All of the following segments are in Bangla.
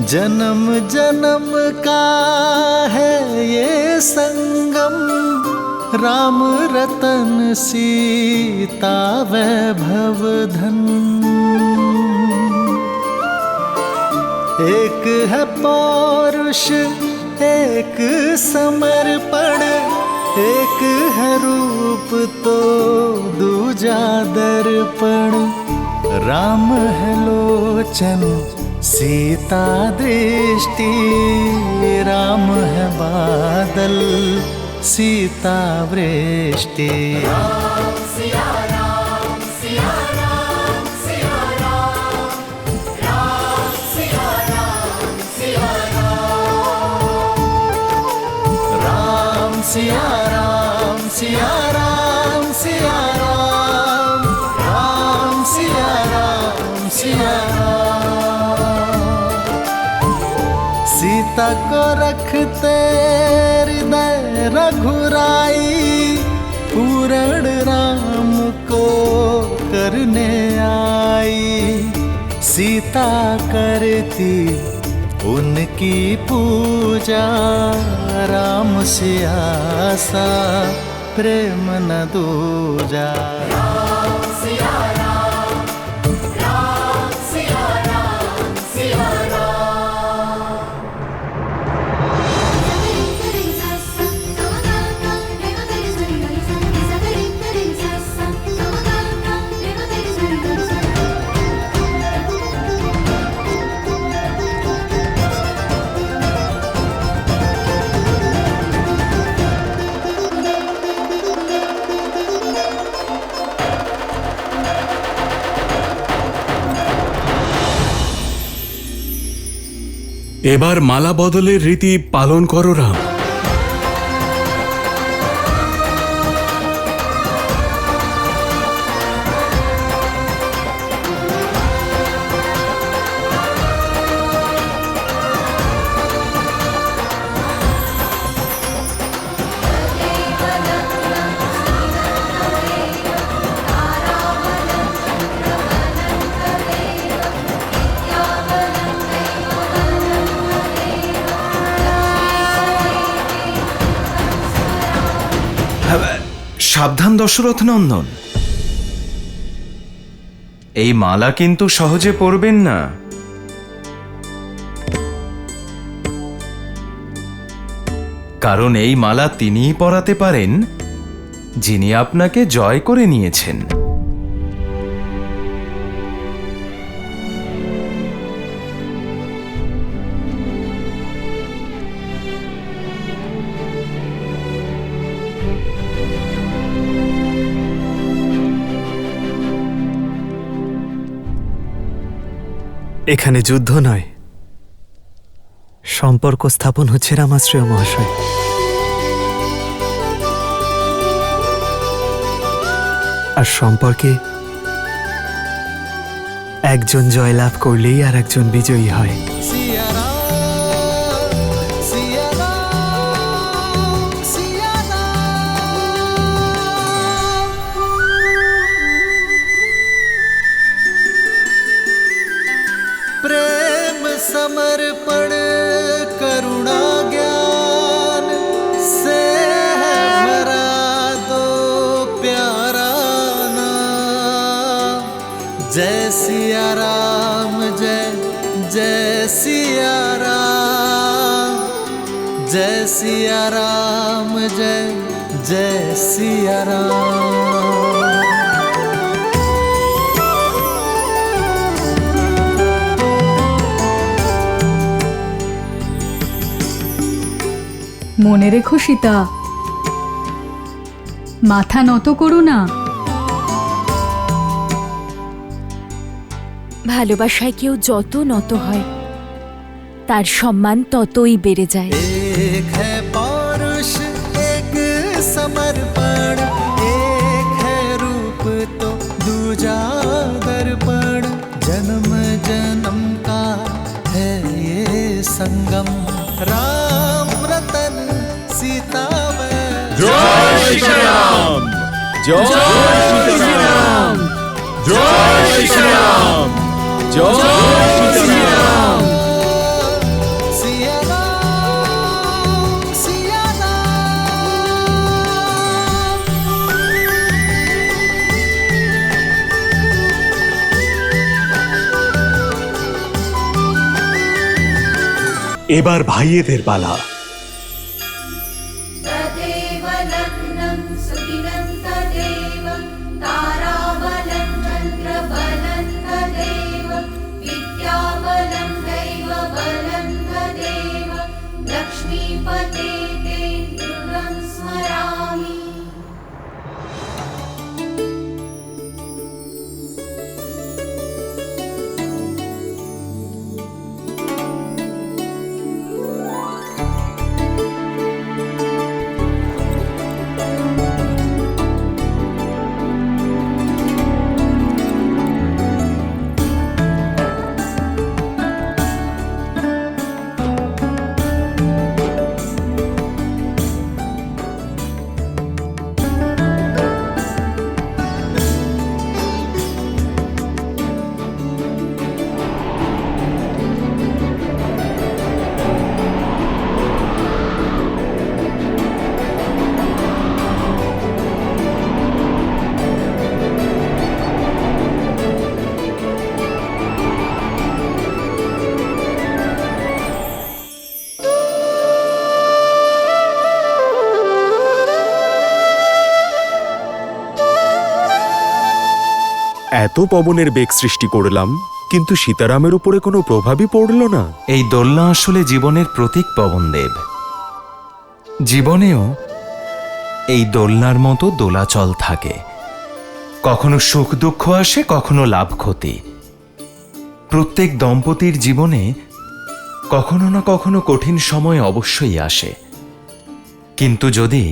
जन्म जन्म का है ये संगम, राम रतन सीता वैभव धन। एक है पौरुष एक समर्पण, एक है रूप तो दूजा दर्पण। राम है लोचन सीता दृष्टि, राम है बादल सीता वृष्टि। सिया राम सिया राम सिया राम, राम सिया राम सिया राम। सीता को रखते हृदय रघुराई, पूर्ण राम को करने आई। सीता करती उनकी पूजा, राम से आसा प्रेम न दूजा। राम सिया राम, राम सिया राम सिया राम। এবার মালা বদলের রীতি পালন করো রাম। সাবধান দশরথ নন্দন, এই মালা কিন্তু সহজে পরবেন না। কারণ এই মালা তিনিই পরাতে পারেন যিনি আপনাকে জয় করে নিয়েছেন। এখানে যুদ্ধ নয়, সম্পর্ক স্থাপন হচ্ছে রামাশ্রয় মহাশয়। আর সম্পর্কে একজন জয়লাভ করলেই আর একজন বিজয়ী হয়। समर्पण करुणा ज्ञान से है भरा दो प्यारा नाम। जय सिया राम जय जय सिया राम, जय सिया राम जय जय सिया राम। মনে রেখো সীতা, মাথা নত করো না। ভালোবাসায় কেউ যত নত হয় তার সম্মান ততই বেড়ে যায়। एक है पौरुष एक समर्पण, एक है रूप तो दूजा दर्पण। जन्म जन्म का है ये संगम, राम रतन सीता जय श्री राम, जय श्री राम, जय श्री राम, जय श्री राम। এবার ভাইয়েদের পালা। तदेव लग्नं सुदिनं तदेव ताराबलं चन्द्रबलं तदेव विद्याबलं दैवबलं तदेव लक्ष्मीपते ते दृढं स्मरामि। এত পবনের বেগ সৃষ্টি করলাম, কিন্তু সীতারামের উপরে কোনো প্রভাবই পড়ল না। এই দোলনা আসলে জীবনের প্রতীক পবনদেব। জীবনেও এই দোলনার মতো দোলাচল থাকে, কখনো সুখ দুঃখ আসে, কখনো লাভ ক্ষতি। প্রত্যেক দম্পতির জীবনে কখনো না কখনো কঠিন সময় অবশ্যই আসে, কিন্তু যদি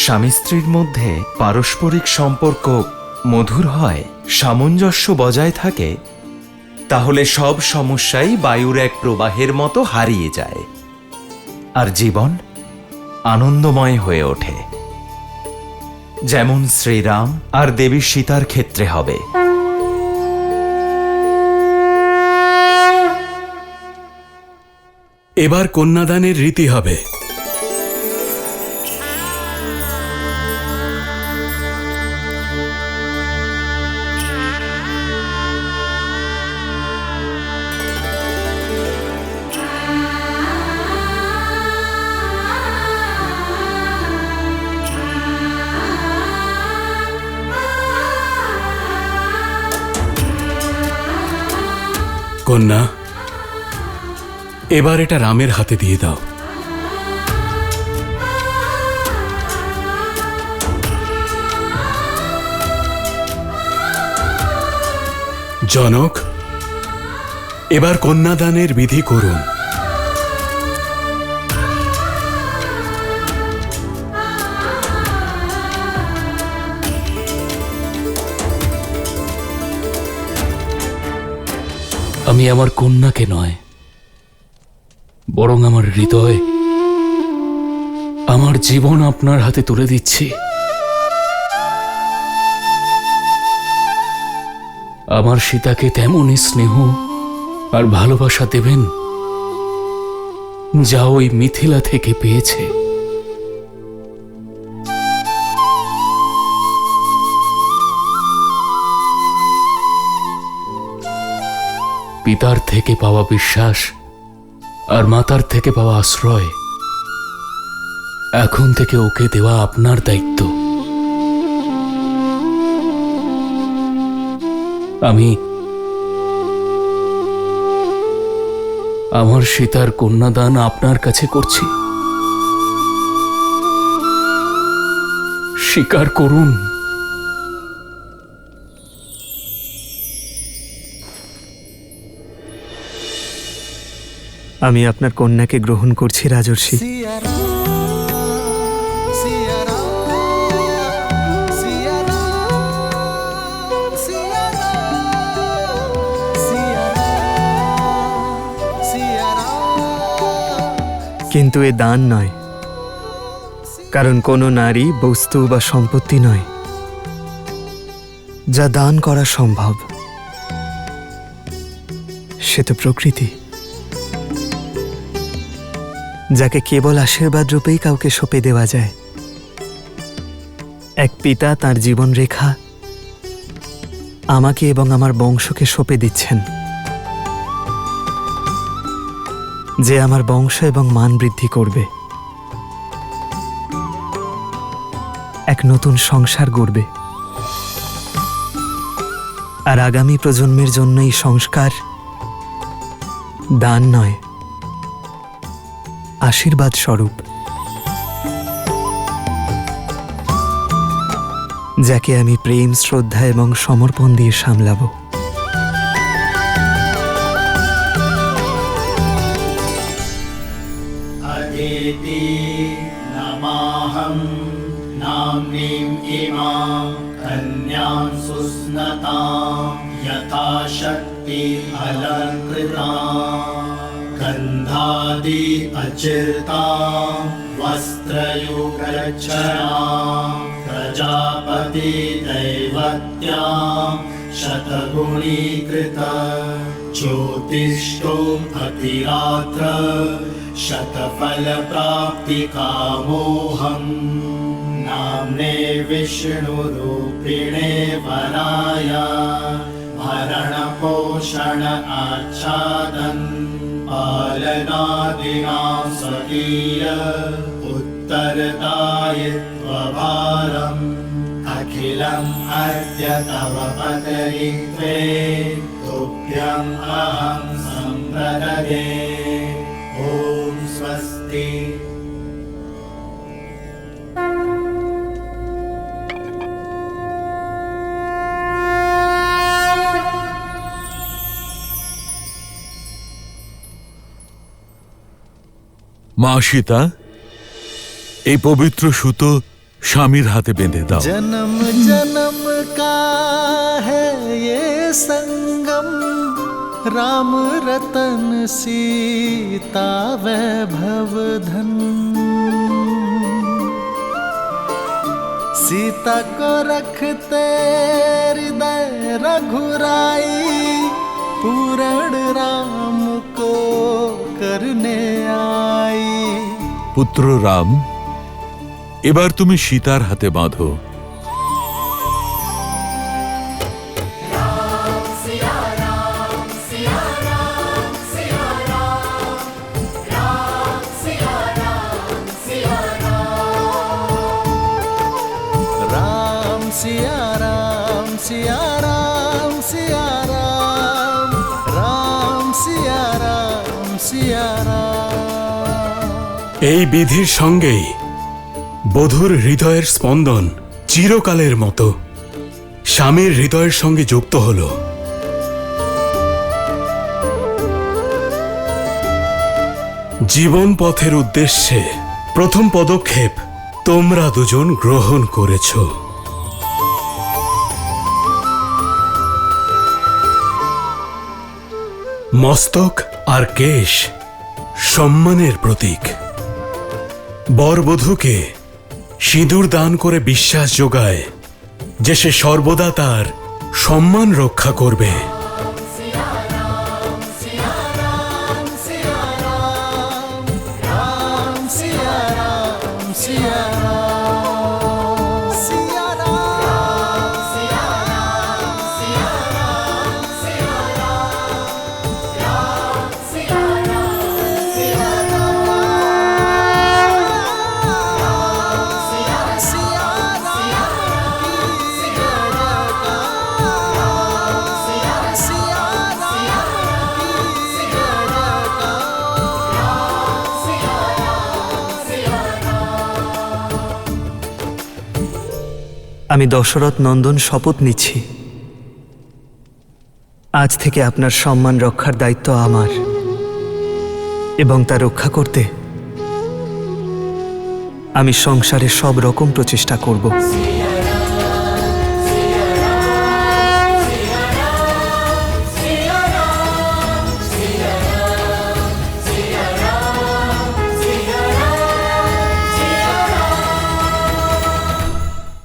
স্বামী স্ত্রীর মধ্যে পারস্পরিক সম্পর্ক মধুর হয়, সামঞ্জস্য বজায় থাকে, তাহলে সব সমস্যাই বায়ুর এক প্রবাহের মতো হারিয়ে যায় আর জীবন আনন্দময় হয়ে ওঠে, যেমন শ্রীরাম আর দেবী সীতার ক্ষেত্রে হবে। এবার কন্যাদানের রীতি হবে। কন্যা, এবার এটা রামের হাতে দিয়ে দাও। জনক, এবার কন্যাদানের বিধি করুন। আমি আমার কন্যাকে নয়, বরং আমার হৃদয়, আমার জীবন আপনার হাতে তুলে দিচ্ছি। আমার সীতাকে তেমনই স্নেহ আর ভালোবাসা দেবেন যা ওই মিথিলা থেকে পেয়েছে। পিতার থেকে পাওয়া বিশ্বাস আর মাতার থেকে পাওয়া আশ্রয় এখন থেকে ওকে দেওয়া আপনার দায়িত্ব। আমি আমার সীতার কন্যাদান আপনার কাছে করছি, স্বীকার করুন। আমি আপনার কন্যাকে গ্রহণ করছি রাজর্ষি। सिया राम, सिया राम, सिया राम, सिया राम, सिया राम, सिया राम। কিন্তু এ দান নয়, কারণ কোনো নারী বস্তু বা সম্পত্তি নয় যা দান করা সম্ভব। সে তো প্রকৃতি, যাকে কেবল আশীর্বাদ রূপেই কাউকে সঁপে দেওয়া যায়। এক পিতা তার জীবন রেখা আমাকে এবং আমার বংশকে সঁপে দিচ্ছেন। যে আমার বংশ এবং মান বৃদ্ধি করবে, এক নতুন সংসার গড়বে। আর আগামী প্রজন্মের জন্য এই সংস্কার দান নয়, আশীর্বাদ স্বরূপ, যাকে আমি প্রেম, শ্রদ্ধা এবং সমর্পণ দিয়ে সামলাবো। अदिति नमाहं नाम्नीं इमां कन्यां सुस्नतां यथा शक्ति अलङ्कृतां गन्धादि अचिर्तां वस्त्रयुगच्छां प्रजापति दैवत्यां शतगुणीकृत ज्योतिष्ठोम् अतिरात्र शतफलप्राप्तिकामोऽहम् नाम्ने विष्णुरूपिणे वराय भरणपोषण आच्छादन् पालनादिनां स्वकीय उत्तरदायित्वभारम् अखिलम् अद्य तव पदयित्वे तुभ्यम् अहं सम्प्रददे। ॐ स्वस्ति। মা সীতা, এই পবিত্র সুতো স্বামীর হাতে বেঁধে দাও। जन्म जन्म का है ये संगम, राम रतन सीता वैभव धन। सीता को रखते हृदय रघुराई, पूर्ण राम को करने आई। পুত্র রাম, এবার তুমি সীতার হাতে বাঁধো। राम सिया राम सिया राम सिया राम, राम सिया राम सिया राम। এই বিধির সঙ্গেই বধূর হৃদয়ের স্পন্দন চিরকালের মতো স্বামীর হৃদয়ের সঙ্গে যুক্ত হল। জীবন পথের উদ্দেশ্যে প্রথম পদক্ষেপ তোমরা দুজন গ্রহণ করেছ। মস্তক আর কেশ সম্মানের প্রতীক। বরবধূকে সিঁদুর দান করে বিশ্বাস যোগায় যে সে সর্বদা তার সম্মান রক্ষা করবে। আমি দশরথ নন্দন শপথ নিচ্ছি, আজ থেকে আপনার সম্মান রক্ষার দায়িত্ব আমার, এবং তা রক্ষা করতে আমি সংসারে সব রকম প্রচেষ্টা করব।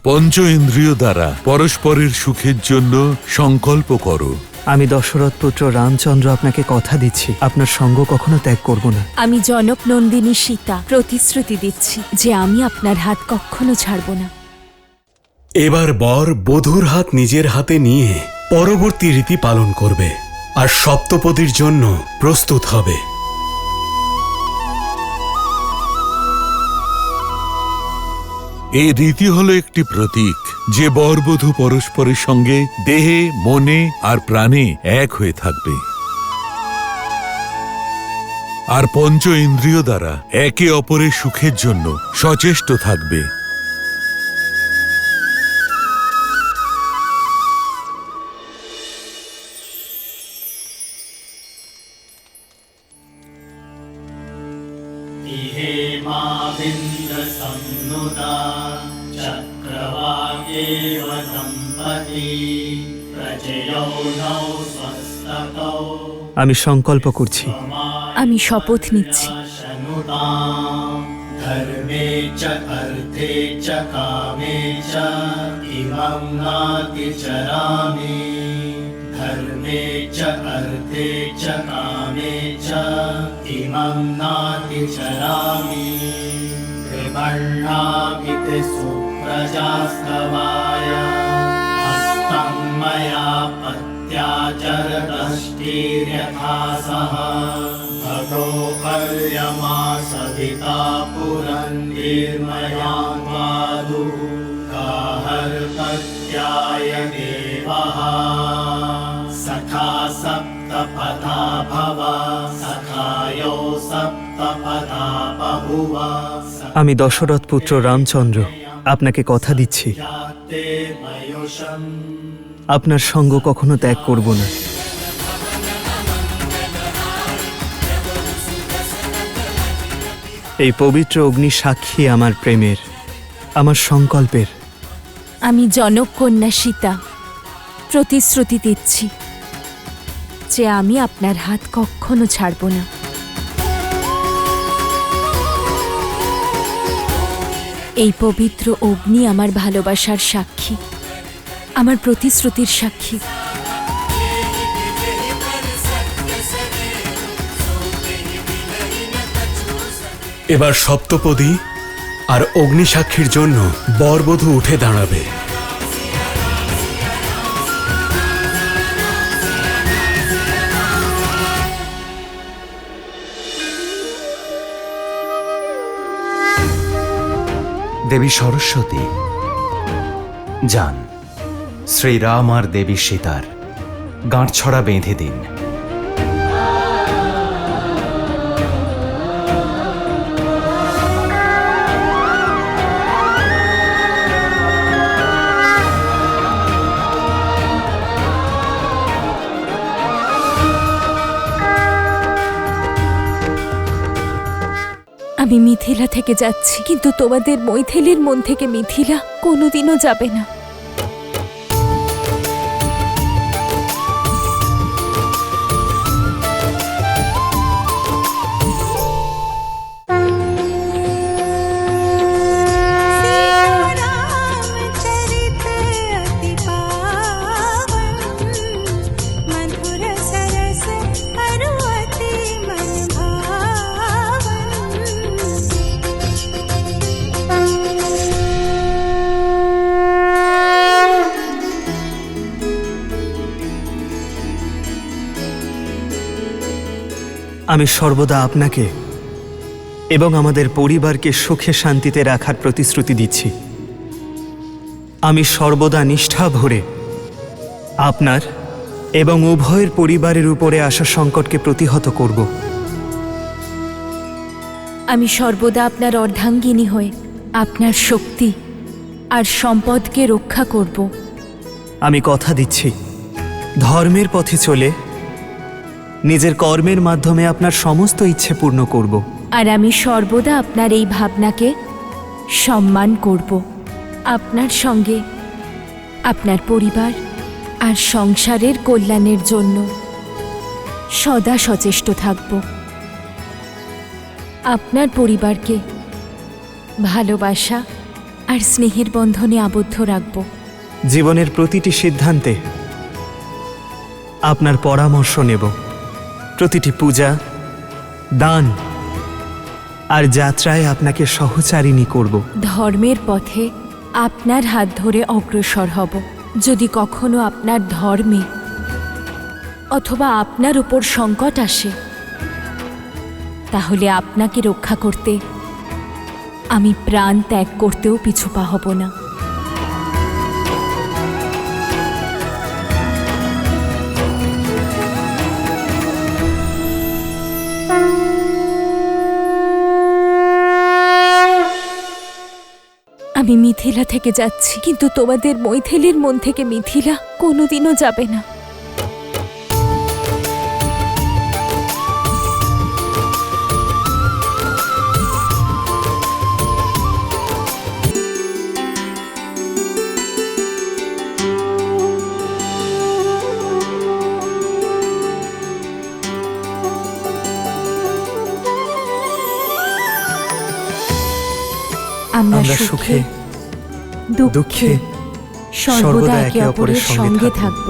পঞ্চ ইন্দ্রিয় দ্বারা পরস্পরের সুখের জন্য সংকল্প করো। আমি দশরথ পুত্র রামচন্দ্র আপনাকে কথা দিচ্ছি, আপনার সঙ্গ কখনো ত্যাগ করব না। আমি জনক নন্দিনী সীতা প্রতিশ্রুতি দিচ্ছি যে আমি আপনার হাত কখনো ছাড়ব না। এবার বর বধূর হাত নিজের হাতে নিয়ে পরবর্তী রীতি পালন করবে আর সপ্তপদীর জন্য প্রস্তুত হবে। এই রীতি হলো একটি প্রতীক, যে বরবধূ পরস্পরের সঙ্গে দেহে, মনে আর প্রাণে এক হয়ে থাকবে আর পঞ্চ ইন্দ্রিয় দ্বারা একে অপরের সুখের জন্য সচেষ্ট থাকবে। আমি সংকল্প করছি, আমি শপথ নিচ্ছি, ধর্মে চ অর্থে চ কামে চ ইমং নাতি চরামি। ধর্মে চ অর্থে চ কামে চ ইমং নাতি চরামি। ত্রিবর্ণামিতি সুপ্রজাস্তবায় হস্তং ময়া পত্যাচরদষ্টির্যথা সহ। भगो पर्यमा सविता पुरन्दिर्मया वादु गाहर्पत्याय देवः। सखा सप्तपथा भव सखायो सप्तपथा बभुव। আমি দশরথ পুত্র রামচন্দ্র আপনাকে কথা দিচ্ছি, আপনার সঙ্গ কখনো ত্যাগ করব না। এই পবিত্র অগ্নি সাক্ষী আমার প্রেমের, আমার সংকল্পের। আমি জনক কন্যা সীতা প্রতিশ্রুতি দিচ্ছি যে আমি আপনার হাত কখনো ছাড়ব না। এই পবিত্র অগ্নি আমার ভালোবাসার সাক্ষী, আমার প্রতিশ্রুতির সাক্ষী। এবার সপ্তপদী আর অগ্নিসাক্ষীর জন্য বরবধূ উঠে দাঁড়াবে। দেবী সরস্বতী যান, শ্রীরাম আর দেবী সীতার গাঁটছড়া বেঁধে দিন। আমি মিথিলা থেকে যাচ্ছি, কিন্তু তোমাদের মৈথিলীর মন থেকে মিথিলা কোনোদিনও যাবে না। আমি সর্বদা আপনাকে এবং আমাদের পরিবারকে সুখে শান্তিতে রাখার প্রতিশ্রুতি দিচ্ছি। আমি সর্বদা নিষ্ঠা ভরে আপনার এবং উভয়ের পরিবারের উপরে আসা সংকটকে প্রতিহত করব। আমি সর্বদা আপনার অর্ধাঙ্গিনী হয়ে আপনার শক্তি আর সম্পদকে রক্ষা করব। আমি কথা দিচ্ছি, ধর্মের পথে চলে নিজের কর্মের মাধ্যমে আপনার সমস্ত ইচ্ছে পূর্ণ করব। আর আমি সর্বদা আপনার এই ভাবনাকে সম্মান করব। আপনার সঙ্গে আপনার পরিবার আর সংসারের কল্যাণের জন্য সদা সচেষ্ট থাকব। আপনার পরিবারকে ভালোবাসা আর স্নেহের বন্ধনে আবদ্ধ রাখব। জীবনের প্রতিটি সিদ্ধান্তে আপনার পরামর্শ নেব। প্রতিটি পূজা, দান আর যাত্রায় আপনাকে সহচারিণী করব। ধর্মের পথে আপনার হাত ধরে অগ্রসর হব। যদি কখনো আপনার ধর্মে অথবা আপনার উপর সংকট আসে, তাহলে আপনাকে রক্ষা করতে আমি প্রাণ ত্যাগ করতেও পিছু পা হব না। আমি মিথিলা থেকে যাচ্ছি, কিন্তু তোমাদের মৈথিলীর মন থেকে মিথিলা কোনোদিনও যাবে না। আমরা সুখে দুঃখে সর্বদা একে অপরের সঙ্গে থাকব।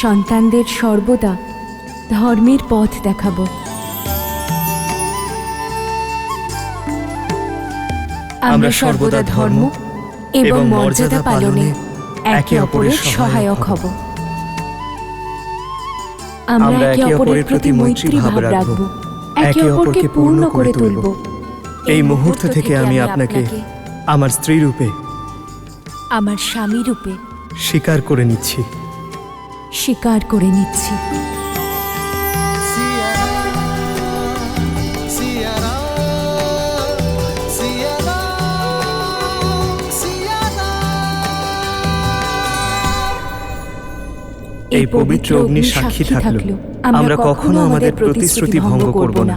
সন্তানদের সর্বদা ধর্মের পথ দেখাবো। আমরা সর্বদা ধর্ম এবং মর্যাদা পালনে একে অপরের সহায়ক হব। আমরা একে অপরের প্রতি মৈত্রী ভাব রাখব, একে অপরকে পূর্ণ করে তুলব। এই মুহূর্ত থেকে আমি আপনাকে আমার স্ত্রী রূপে, আমার স্বামী রূপে স্বীকার করে নিচ্ছি। স্বীকার করে নিচ্ছি। এই পবিত্র অগ্নি সাক্ষী থাকলো আমরা কখনো আমাদের প্রতিশ্রুতি ভঙ্গ করব না।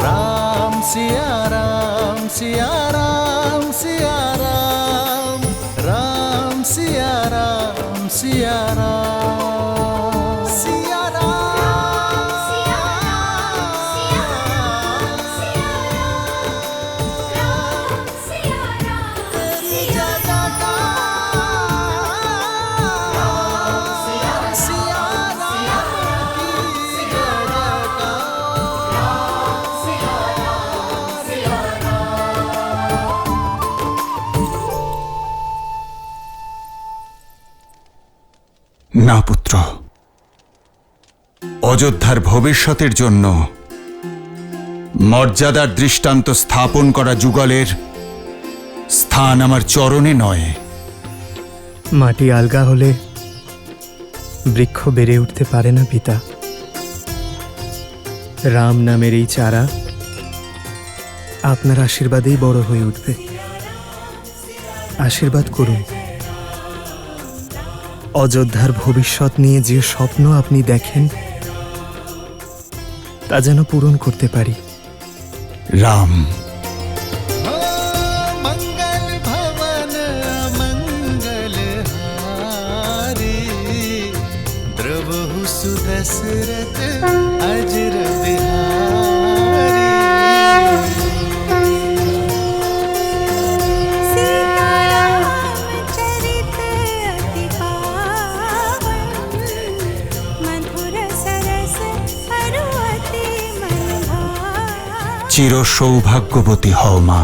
राम सिया राम सिया राम सिया राम राम सिया राम सिया राम सिया राम सिया না পুত্র, অযোধ্যার ভবিষ্যতের জন্য মর্যাদার দৃষ্টান্ত স্থাপন করা যুগলের স্থান আমার চরণে নয়। মাটি আলগা হলে বৃক্ষ বেড়ে উঠতে পারে না পিতা। রাম নামের এই চারা আপনার আশীর্বাদেই বড় হয়ে উঠবে। আশীর্বাদ করুন, অযোধ্যার ভবিষ্যৎ নিয়ে যে স্বপ্ন আপনি দেখেন তা যেন পূরণ করতে পারি। রাম, मंगल भवन मंगल हारी द्रवहु सुदशरथ अजर बिहारी চির সৌভাগ্যবতী হও মা।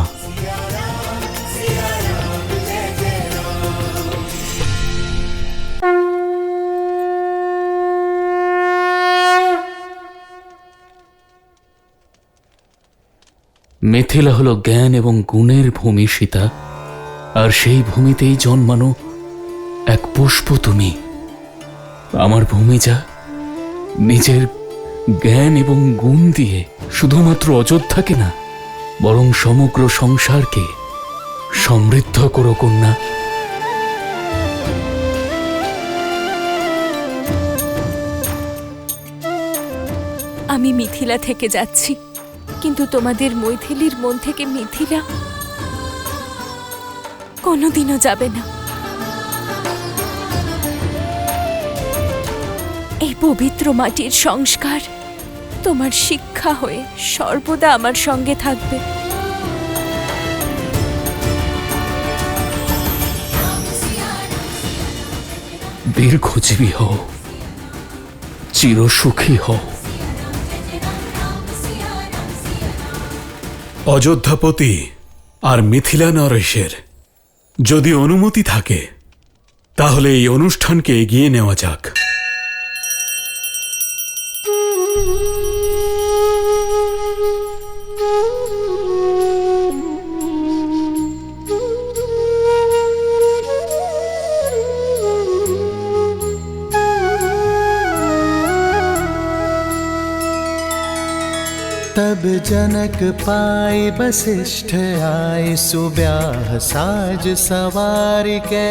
মিথিলা হলো জ্ঞান এবং গুণের ভূমি সীতা, আর সেই ভূমিতেই জন্মানো এক পুষ্প তুমি। আমার ভূমি যা নিজের জ্ঞান এবং গুণ দিয়ে শুধুমাত্র অযোধ্যাকে না, বরং সমগ্র সংসারকে সমৃদ্ধ করো কন্যা। আমি মিথিলা থেকে যাচ্ছি, কিন্তু তোমাদের মৈথিলীর মন থেকে মিথিলা কোনোদিনও যাবে না। এই পবিত্র মাটির সংস্কার তোমার শিক্ষা হয়ে সর্বদা আমার সঙ্গে থাকবে। দীর্ঘজীবী হও, চিরসুখী হও। অযোধ্যাপতি আর মিথিলা নরেশের যদি অনুমতি থাকে তাহলে এই অনুষ্ঠানকে এগিয়ে নেওয়া যাক। तब जनक पाए वशिष्ठ आए सुब्याह साज सवार के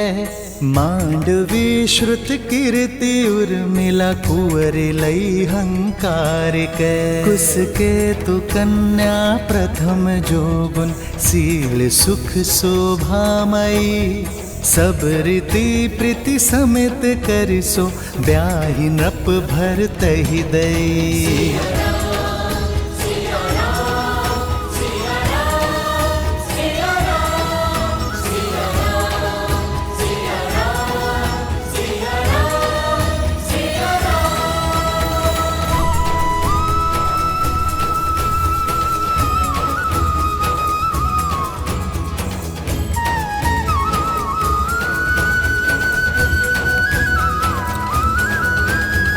मांडवी श्रुत कीर्ति उर्मिला कुंवर लई हंकार के कुसके तु कन्या प्रथम जोगुन सील सुख शोभामयी सब रीति प्रीति समेत करिसो ब्याहि नृप भर तहि दई।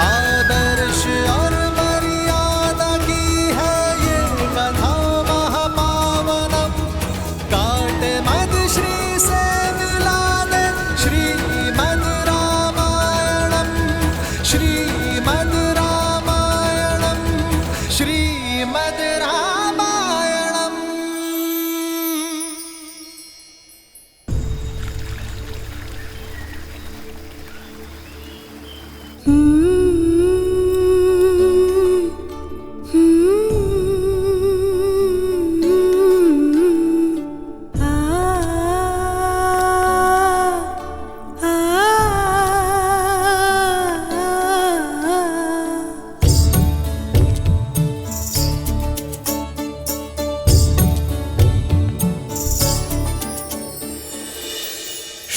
आदर्श और मर्यादा की है ये कथा महापावनम, काटे मद श्री से मिला दे श्रीमद् रामायणम, श्रीमद् रामायणम, श्रीमद् रामायणम।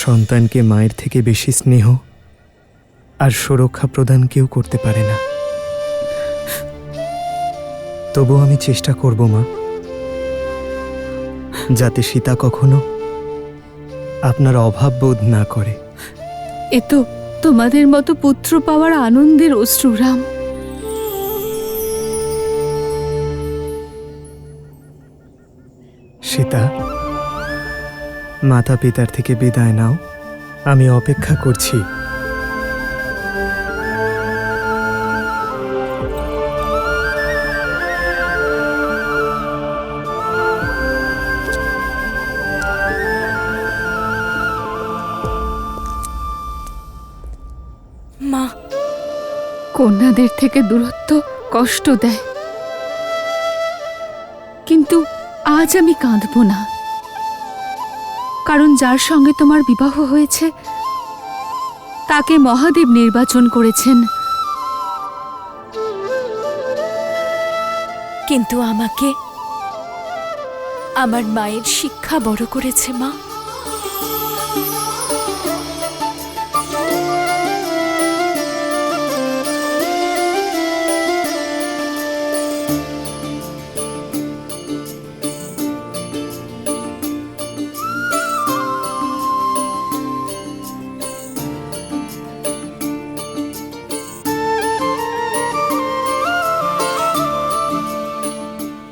সন্তানকে মায়ের থেকে বেশি স্নেহ আর সুরক্ষা প্রদান কেউ করতে পারে না। তবু আমি চেষ্টা করব মা, যাতে সীতা কখনো আপনার অভাব বোধ না করে। এ তো তোমাদের মতো পুত্র পাওয়ার আনন্দের অশ্রুরাম। সীতা, মাতা পিতার থেকে বিদায় নাও, আমি অপেক্ষা করছি। মা, কন্যাদের থেকে দূরত্ব কষ্ট দেয়, কিন্তু আজ আমি কাঁদব না, কারণ যার সঙ্গে তোমার বিবাহ হয়েছে তাকে মহাদেব নির্বাচন করেছেন। কিন্তু আমাকে আমার মায়ের শিক্ষা বড় করেছে মা।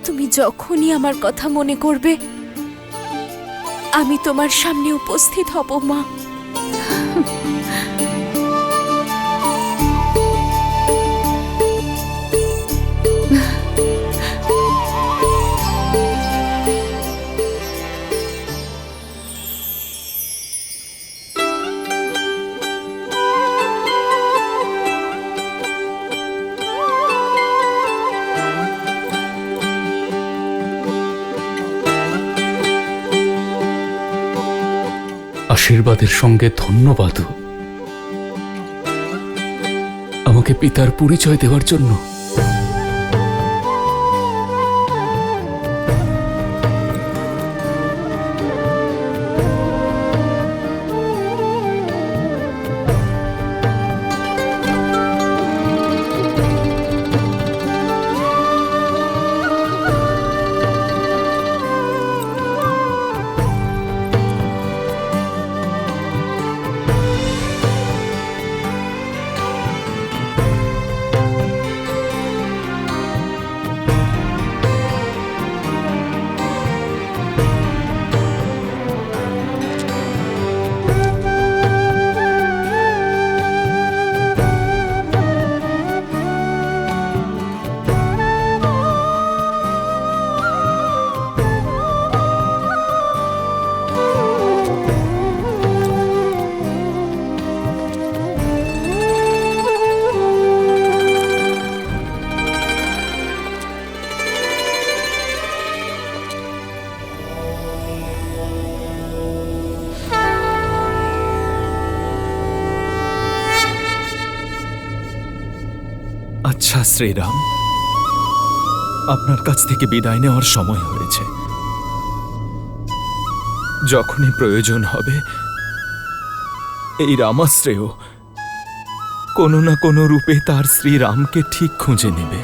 তুমি যখনই আমার কথা মনে করবে আমি তোমার সামনে উপস্থিত হব মা। আশীর্বাদের সঙ্গে ধন্যবাদও আমাকে পিতার পরিচয় দেওয়ার জন্য। আচ্ছা শ্রীরাম, আপনার কাছ থেকে বিদায় নেওয়ার সময় হয়েছে। যখনই প্রয়োজন হবে এই রামাশ্রেয় কোনো না কোনো রূপে তার শ্রীরামকে ঠিক খুঁজে নেবে।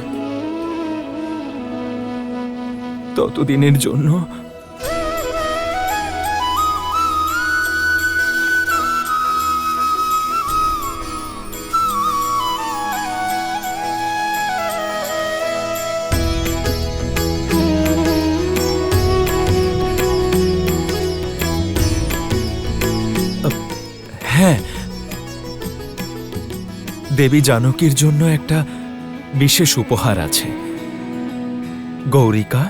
ততদিনের জন্য হ্যাঁ, দেবী জানকীর জন্য একটা বিশেষ উপহার আছে। গৌরিকা,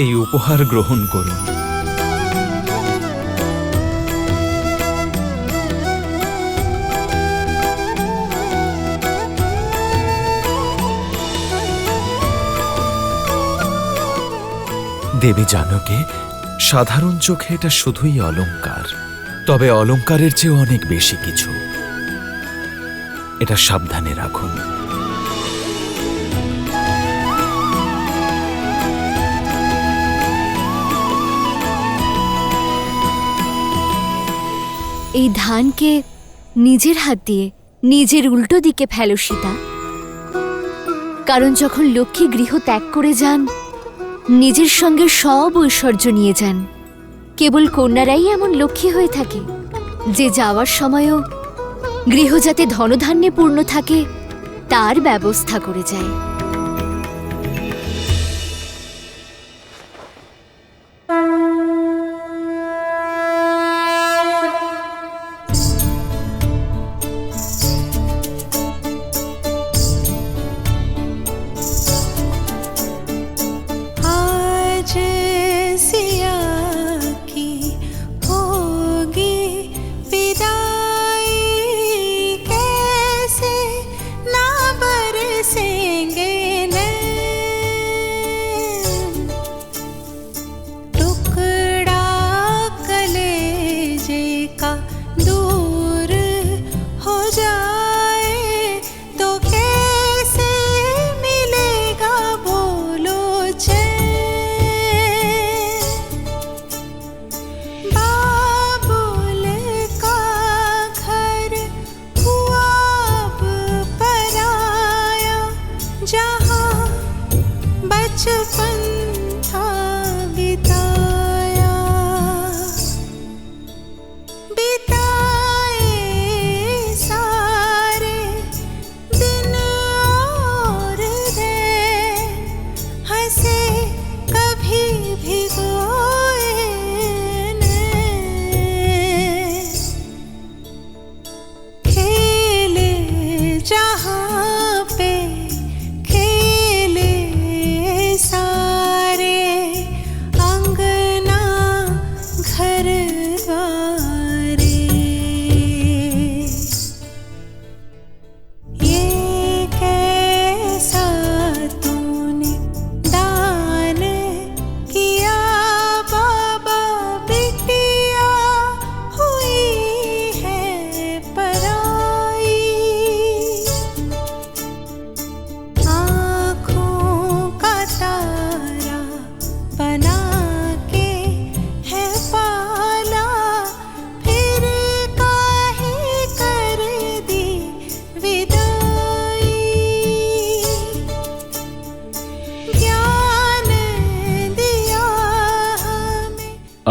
এই উপহার গ্রহণ করুন। দেবী জানকে সাধারণ চোখে এটা শুধুই অলংকার, তবে অলংকারের চেয়ে অনেক বেশি কিছু। এটা সাবধানে রাখুন। এই ধানকে নিজের হাত দিয়ে নিজের উল্টো দিকে ফেলো সীতা, কারণ যখন লক্ষ্মী গৃহ ত্যাগ করে যান নিজের সঙ্গে সব ঐশ্বর্য নিয়ে যান। কেবল কন্যারাই এমন লক্ষ্মী হয়ে থাকে যে যাওয়ার সময়ও গৃহ যাতে ধনধান্যে পূর্ণ থাকে তার ব্যবস্থা করে যায়।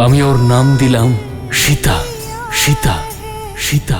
আমি ওর নাম দিলাম সীতা। সীতা, সীতা।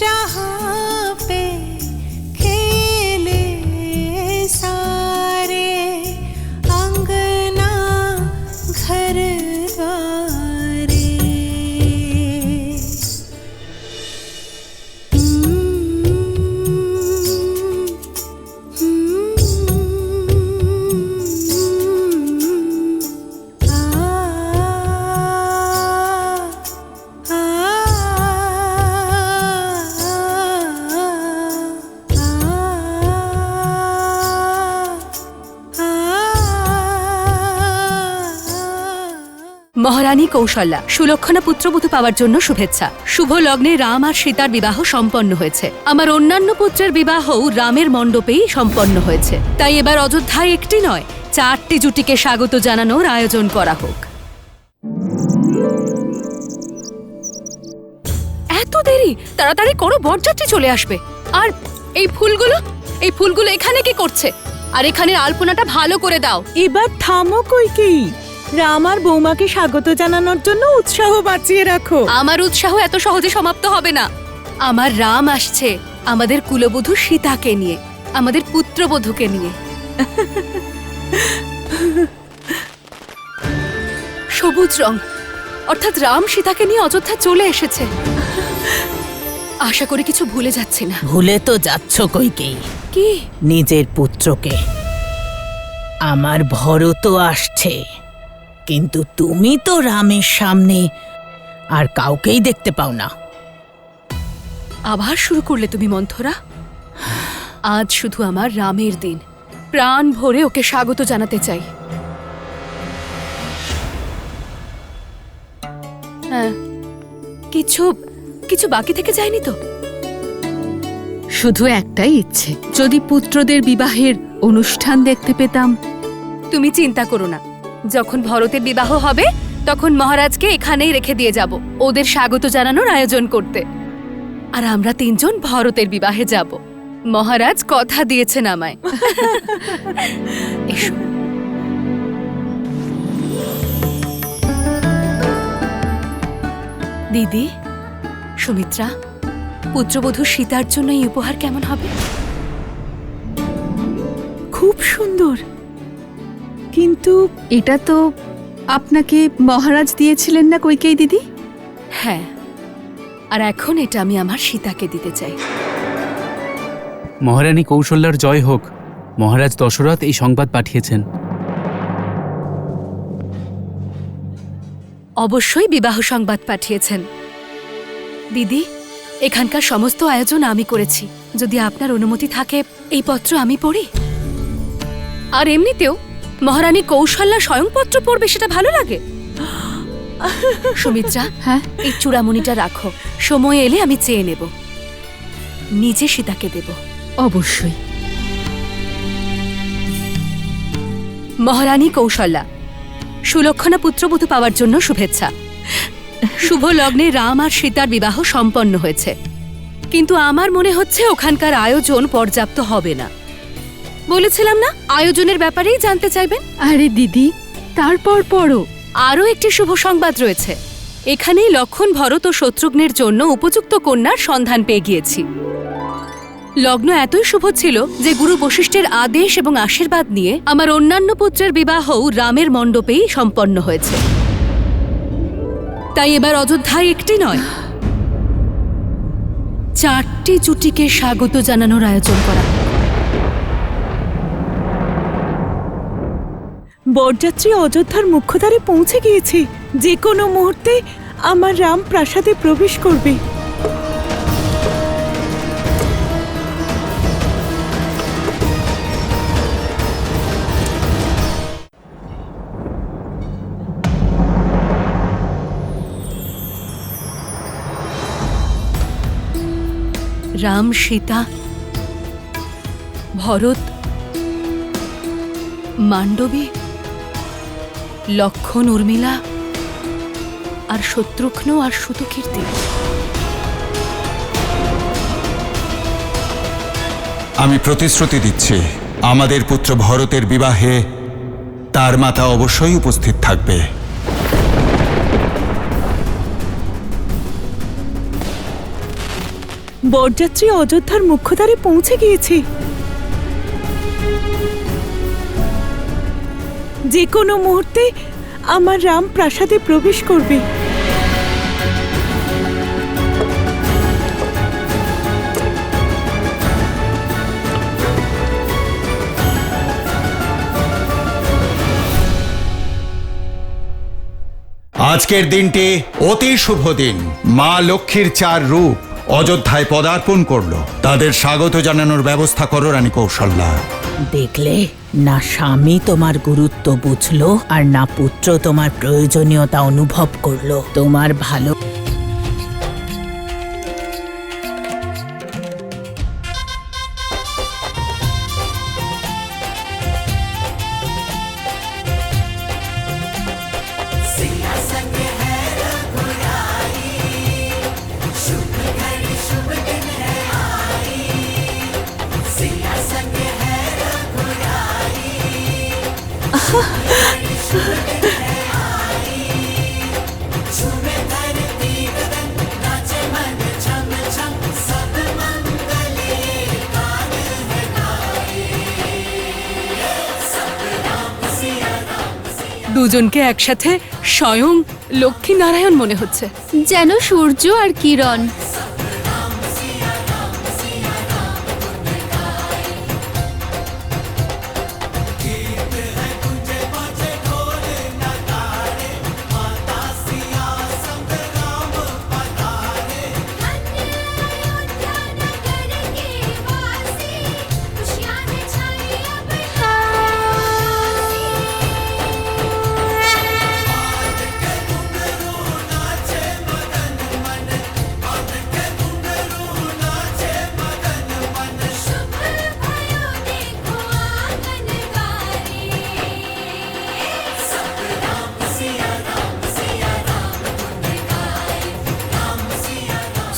जहाँ पे মহারানী কৌশল্যা সুলক্ষণা পুত্রবধূ পাওয়ার জন্য শুভেচ্ছা। শুভ লগ্নে রাম আর সীতার বিবাহ সম্পন্ন হয়েছে। আমার অন্যান্য পুত্রের বিবাহও রামের মণ্ডপেই সম্পন্ন হয়েছে। তাই এবার অযোধ্যায় একটি নয়, 4টি জুটিকে স্বাগত জানানোর আয়োজন করা হোক। এত দেরি? তাড়াতাড়ি করো, বরযাত্রী চলে আসবে। আর এই ফুলগুলো এখানে কি করছে? আর এখানে আলপনাটা ভালো করে দাও। এবার থামো কইকেয়ী, রাম আর বৌমাকে স্বাগত জানানোর জন্য উৎসাহ বাঁচিয়ে রাখো। আমার উৎসাহ এত সহজে সমাপ্ত হবে না। আমার রাম আসছে আমাদের কুলবধূ সীতাকে নিয়ে, আমাদের পুত্রবধূকে নিয়ে। সবুজ রং, অর্থাৎ রাম সীতাকে নিয়ে অযোধ্যা চলে এসেছে। আশা করি কিছু ভুলে যাচ্ছি না। ভুলে তো যাচ্ছ কইকেয়ী, কি? নিজের পুত্রকে। আমার ভরত আসছে, কিন্তু তুমি তো রামের সামনে আর কাউকেই দেখতে পাও না। আবার শুরু করলে তুমি মন্থরা? আজ শুধু আমার রামের দিন, প্রাণ ভরে ওকে স্বাগত জানাতে চাই। হ্যাঁ, কিছু বাকি থেকে যায়নি তো? শুধু একটাই ইচ্ছে, যদি পুত্রদের বিবাহের অনুষ্ঠান দেখতে পেতাম। তুমি চিন্তা করো না, যখন ভরতের বিবাহ হবে তখন মহারাজকে এখানেই রেখে দিয়ে যাব ওদের স্বাগত জানানোর আয়োজন করতে। আর আমরা 3 জন ভরতের বিবাহে যাব। মহারাজ কথা দিয়েছেন আমায়। এসো। দিদি, সুমিত্রা, পুত্রবধূ সীতার জন্য এই উপহার কেমন হবে? খুব সুন্দর, কিন্তু এটা তো আপনাকে মহারাজ দিয়েছিলেন না কইকেয়ী দিদি? হ্যাঁ, আর এখন এটা আমি আমার সীতাকে দিতে চাই। মহারানী কৌশল্যার জয় হোক। মহারাজ দশরথ এই সংবাদ পাঠিয়েছেন। অবশ্যই বিবাহ সংবাদ পাঠিয়েছেন। দিদি, এখানকার সমস্ত আয়োজন আমি করেছি। যদি আপনার অনুমতি থাকে এই পত্র আমি পড়ি। আর এমনিতেও মহারানী কৌশল্যা স্বয়ং পত্র পড়বে, সেটা ভালো লাগে। সুমিত্রা, হ্যাঁ, এই চূড়ামণিটা রাখো। সময় এলে আমি চেয়ে নেব, নিজে সীতাকে দেব। অবশ্যই। মহারানী কৌশল্যা সুলক্ষণা পুত্রবধূ পাওয়ার জন্য শুভেচ্ছা। শুভ লগ্নে রাম আর সীতার বিবাহ সম্পন্ন হয়েছে, কিন্তু আমার মনে হচ্ছে ওখানকার আয়োজন পর্যাপ্ত হবে না। বলেছিলাম না আয়োজনের ব্যাপারেই জানতে চাইবেন? আরে দিদি, তারপর পড়ো। আরও একটি শুভ সংবাদ রয়েছে। এখানেই লক্ষণ, ভরত ও শত্রুঘ্নের জন্য উপযুক্ত কন্যার সন্ধান পেয়ে গিয়েছি। লগ্ন এতই শুভ ছিল যে গুরু বশিষ্ঠের আদেশ এবং আশীর্বাদ নিয়ে আমার অন্যান্য পুত্রের বিবাহও রামের মণ্ডপেই সম্পন্ন হয়েছে। তাই এবার অযোধ্যায় একটি নয়, 4টি জুটিকে স্বাগত জানানোর আয়োজন করা। বরযাত্রী অযোধ্যার মুখ্যদ্বারে পৌঁছে গিয়েছে। যে কোনো মুহূর্তে আমার রাম প্রাসাদে প্রবেশ করবে। রাম, সীতা, ভরত, মান্ডবী, লক্ষণ, উর্মিলা আর শত্রুঘ্ন আর সুতকীর্তি। আমি প্রতিশ্রুতি দিচ্ছি, আমাদের পুত্র ভরতের বিবাহে তার মাতা অবশ্যই উপস্থিত থাকবে। বরযাত্রী অযোধ্যার মুখ্যদ্বারে পৌঁছে গিয়েছে। যে কোনো মুহূর্তে আমার রাম প্রাসাদে প্রবেশ করবে। আজকের দিনটি অতি শুভ দিন। মা লক্ষ্মীর 4 রূপ অযোধ্যায় পদার্পণ করলো। তাদের স্বাগত জানানোর ব্যবস্থা করো রানী কৌশল্যা। দেখলে না স্বামী তোমার গুরুত্ব বুঝলো আর না পুত্র তোমার প্রয়োজনীয়তা অনুভব করলো। তোমার ভালো দুজনকে একসাথে স্বয়ং লক্ষ্মী নারায়ণ মনে হচ্ছে। যেন সূর্য আর কিরণ।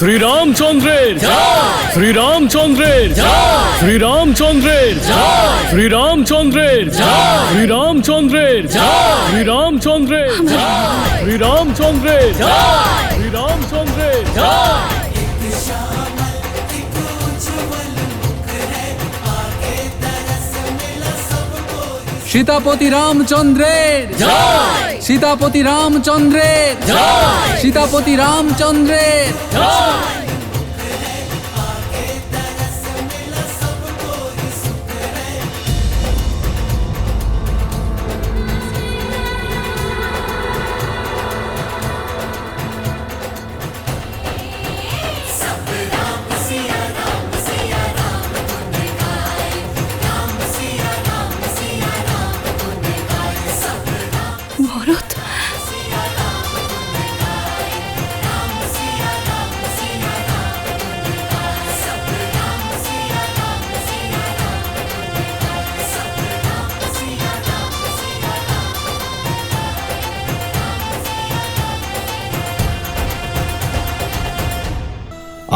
শ্রীরামচন্দ্রের জয়, শ্রীরামচন্দ্রের জয়, শ্রীরামচন্দ্রের জয়, শ্রীরামচন্দ্রের জয়, শ্রীরামচন্দ্রের জয়, শ্রীরামচন্দ্রের জয়, শ্রীরামচন্দ্রের জয়, শ্রীরামচন্দ্রের জয়। সীতাপতি রামচন্দ্রের জয়, সীতাপতি রামচন্দ্রের জয়, সীতাপতি রামচন্দ্রের জয়। ভরত,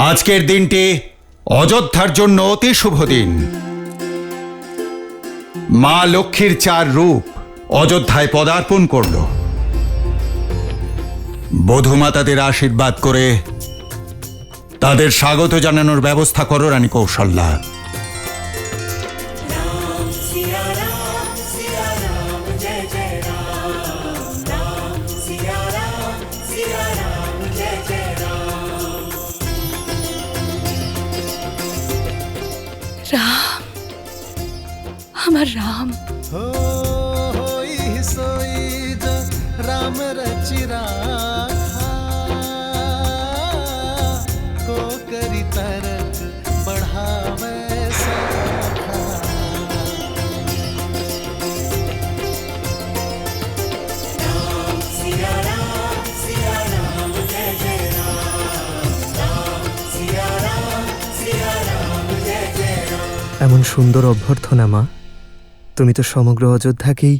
আজকের দিনটি অযোধ্যার জন্য অতি শুভ দিন। মা লক্ষ্মীর 4 রূপ অযোধ্যায় পদার্পণ করল। বধূমাতাদের আশীর্বাদ করে তাদের স্বাগত জানানোর ব্যবস্থা করো রানী কৌশল্যা। রাম, আমার রাম। होई सोई जो राम रचि राखा, को करी तरक बढ़ावे सखा। এমন সুন্দর অভ্যর্থনা মা, তুমি তো সমগ্র অযোধ্যাকেই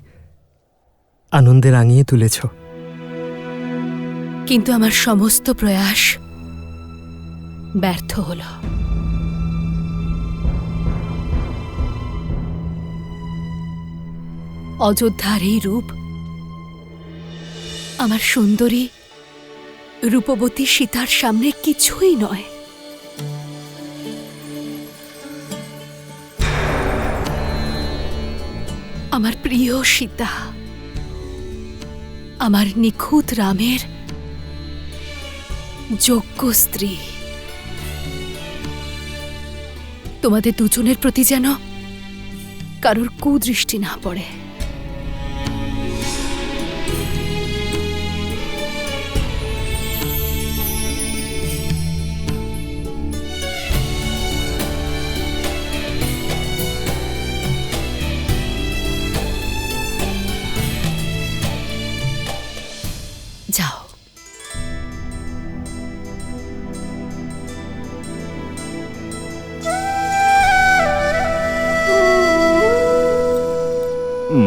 আনন্দে রাঙিয়ে তুলেছ। কিন্তু আমার সমস্ত প্রয়াস ব্যর্থ হল। অযোধ্যার এই রূপ আমার সুন্দরী রূপবতী সীতার সামনে কিছুই নয়। আমার প্রিয় সীতা, আমার নিখুঁত রামের যোগ্য স্ত্রী। তোমাদের দুজনের প্রতি যেন কারোর কুদৃষ্টি না পড়ে।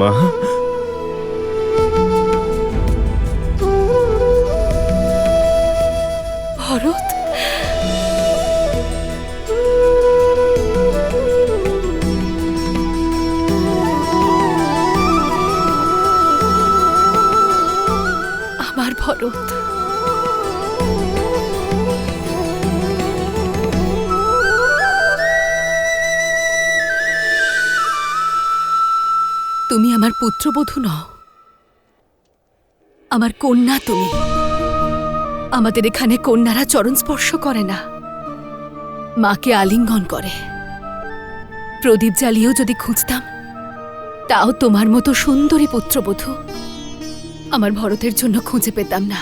মা, ভরত, আমার ভরত। তুমি আমার পুত্রবধূ নও, আমার কন্যা তুমি। আমাদের এখানে কন্যারা চরণ স্পর্শ করে না, মাকে আলিঙ্গন করে। প্রদীপ জ্বালিয়েও যদি খুঁজতাম, তাও তোমার মতো সুন্দরী পুত্রবধূ আমার ভরতের জন্য খুঁজে পেতাম না।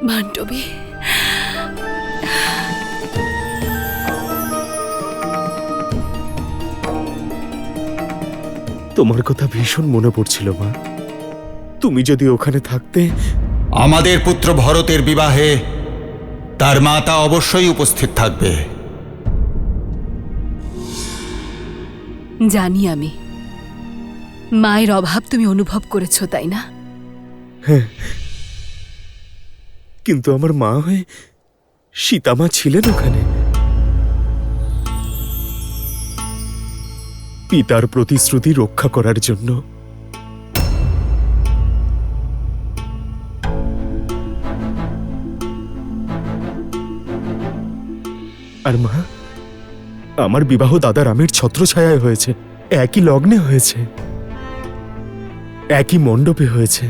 মান্ডবী, তোমার কথা ভীষণ মনে পড়ছিল মা। তুমি যদি ওখানে থাকতে। আমাদের পুত্র ভরতের বিবাহে তার মাতা অবশ্যই উপস্থিত থাকবে। জানি আমি, মায়ের অভাব তুমি অনুভব করেছো, তাই না? হ্যাঁ, কিন্তু আমার মা হয়ে সীতামা ছিলেন ওখানে। পিতার প্রতিশ্রুতি রক্ষা করার জন্য। আর মা, আমার বিবাহ দাদা রামের ছত্রছায়ায় হয়েছে, একই লগ্নে হয়েছে, একই মণ্ডপে হয়েছে।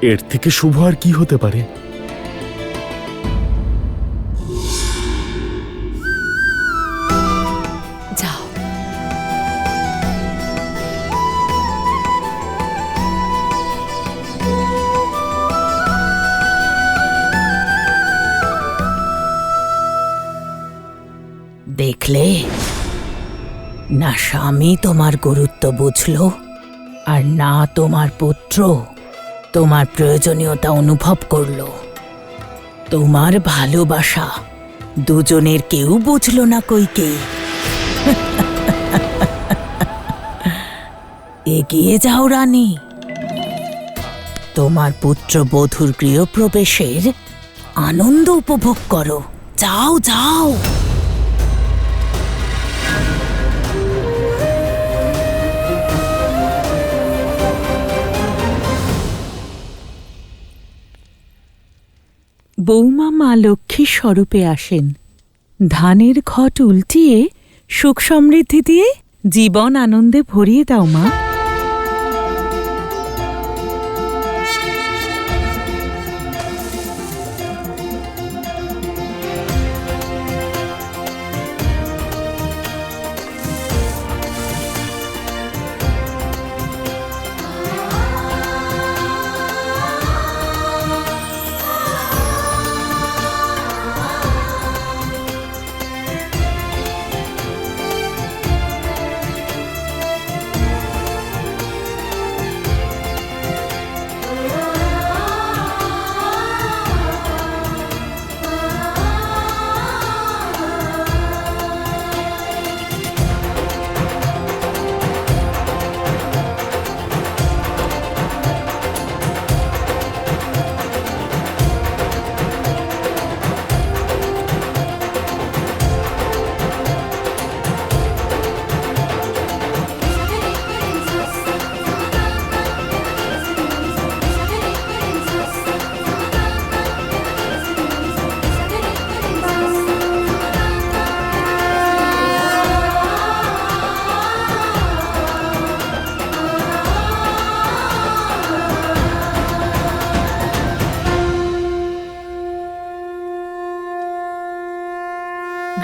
এর থেকে শুভ আর কি হতে পারে? যাও, দেখলে না, স্বামী তোমার গুরুত্ব বুঝলো, আর না তোমার পুত্র তোমার প্রয়োজনীয়তা অনুভব করলো। তোমার ভালোবাসা দুজনের কেউ বুঝলো না কইকেই। এগিয়ে যাও রানী, তোমার পুত্র বধূর গৃহপ্রবেশের আনন্দ উপভোগ করো। যাও যাও। বৌমা মা লক্ষ্মীর স্বরূপে আসেন। ধানের ঘট উল্টিয়ে সুখ সমৃদ্ধি দিয়ে জীবন আনন্দে ভরিয়ে দাও মা।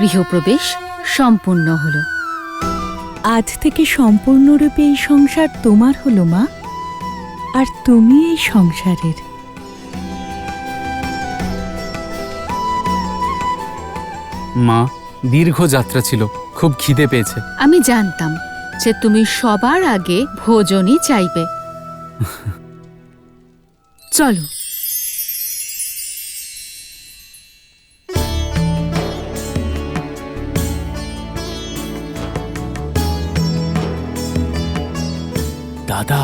গৃহপ্রবেশ সম্পূর্ণ হলো। আজ থেকে সম্পূর্ণরূপে এই সংসার তোমার হলো মা, আর তুমি এই সংসারের। মা, দীর্ঘ যাত্রা ছিল, খুব খিদে পেয়েছে। আমি জানতাম যে তুমি সবার আগে ভোজনই চাইবে। চলো। দাদা,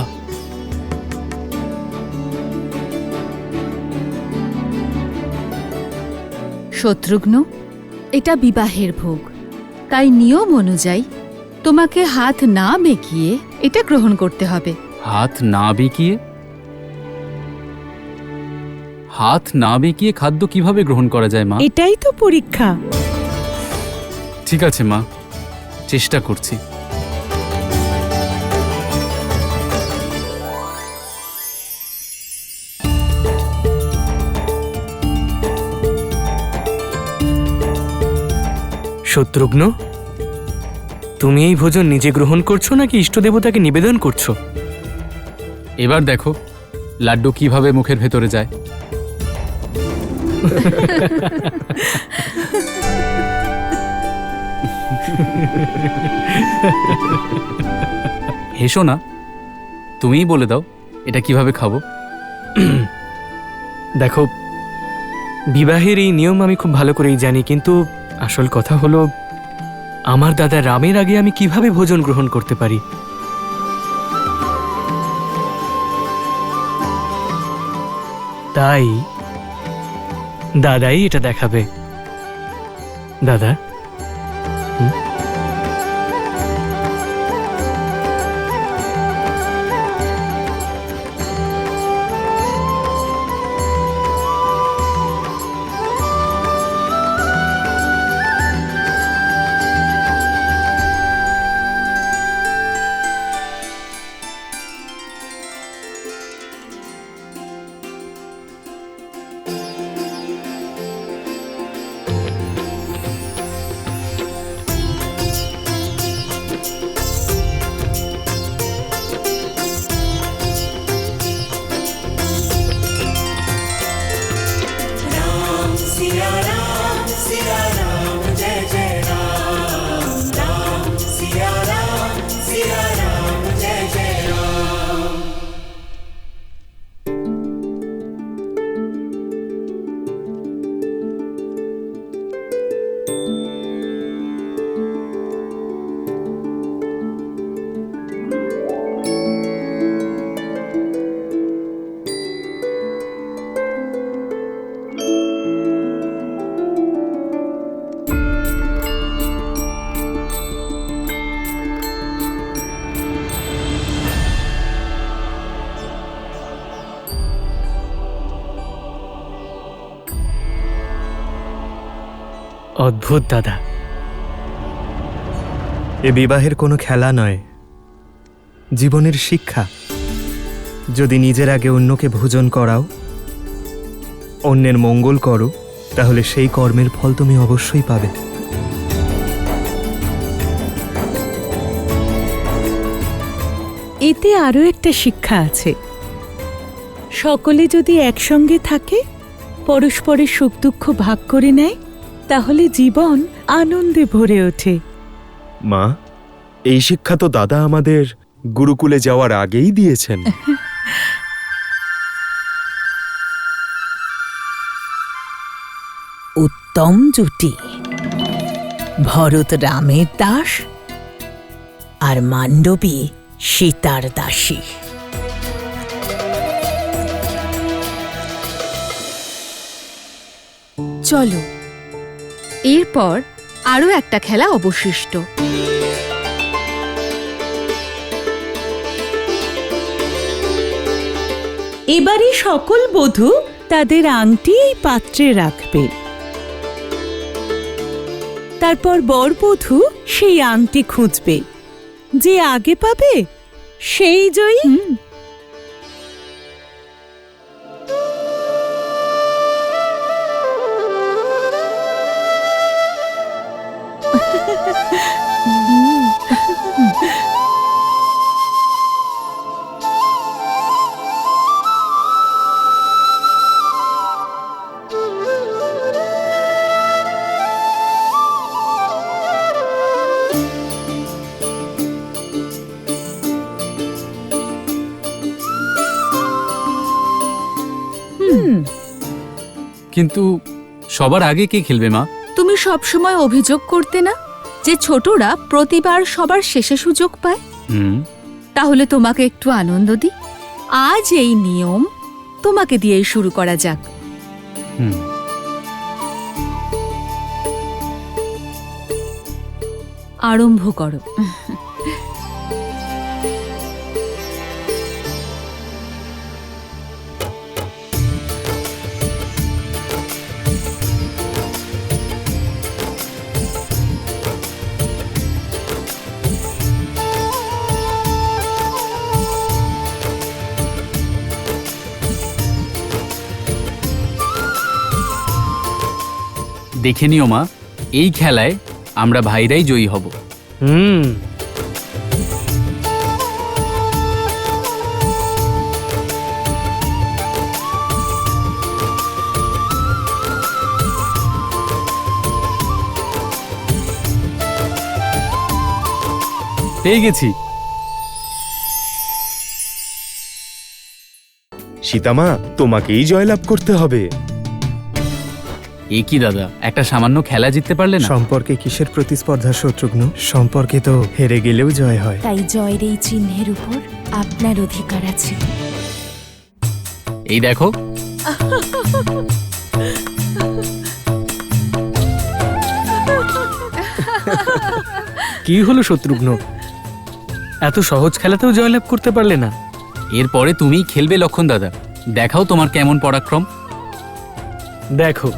শত্রুঘ্ন, এটা বিবাহের ভোগ, তাই নিয়ম অনুযায়ী তোমাকে হাত না বেঁকিয়ে এটা গ্রহণ করতে হবে। হাত না বেঁকিয়ে? হাত না বেঁকিয়ে খাদ্য কিভাবে গ্রহণ করা যায় মা? এটাই তো পরীক্ষা। ঠিক আছে মা, চেষ্টা করছি। শত্রুঘ্ন, তুমি এই ভোজন নিজে গ্রহণ করছো নাকি ইষ্টদেবতাকে নিবেদন করছো? এবার দেখো লাড্ডু কিভাবে মুখের ভেতরে যায়। হেসো না, তুমিই বলে দাও এটা কিভাবে খাবো। দেখো, বিবাহের এই নিয়ম আমি খুব ভালো করেই জানি, কিন্তু আসল কথা হলো আমার দাদা রামের আগে আমি কিভাবে ভোজন গ্রহণ করতে পারি? তাই দাদাই এটা দেখাবে। দাদা, অদ্ভুত দাদা। এ বিবাহের কোনো খেলা নয়, জীবনের শিক্ষা। যদি নিজের আগে অন্যকে ভোজন করাও, অন্যের মঙ্গল করো, তাহলে সেই কর্মের ফল তুমি অবশ্যই পাবে। এতে আরও একটা শিক্ষা আছে। সকলে যদি একসঙ্গে থাকে, পরস্পরের সুখ দুঃখ ভাগ করে নেয়, তাহলে জীবন আনন্দে ভরে ওঠে। মা, এই শিক্ষা তো দাদা আমাদের গুরুকুলে যাওয়ার আগেই দিয়েছেন। উত্তম জুটি, ভরত রামের দাস আর মান্ডবী সীতার দাসী। চলো, এরপর আরও একটা খেলা অবশিষ্ট। এবারে সকল বধূ তাদের আংটি এই পাত্রে রাখবে। তারপর বরবধূ সেই আংটি খুঁজবে, যে আগে পাবে সেই জয়ী। কিন্তু সবার আগে কে খেলবে মা? তুমি সবসময় অভিযোগ করতে না যে ছোটরা প্রতিবার সবার শেষে সুযোগ পায়। তাহলে তোমাকে একটু আনন্দ দিই। আজ এই নিয়ম তোমাকে দিয়েই শুরু করা যাক। আরম্ভ করো। দেখে নিও মা, এই খেলায় আমরা ভাইরাই জয়ী হব। পেয়ে গেছি। সীতামা, তোমাকেই জয়লাভ করতে হবে। এ কি দাদা, একটা সামান্য খেলা জিততে পারলে না? সম্পর্কে কিসের প্রতিস্পর্ধা শত্রুঘ্ন? সম্পর্কে তো হেরে গেলেও জয় হয়। তাই জয়ের এই চিহ্নের উপর আপনার অধিকার আছে। এই দেখো, কি হলো শত্রুঘ্ন, এত সহজ খেলাতেও জয়লাভ করতে পারলে না? এরপরে তুমি খেলবে লক্ষণ দাদা, দেখাও তোমার কেমন পরাক্রম। দেখো,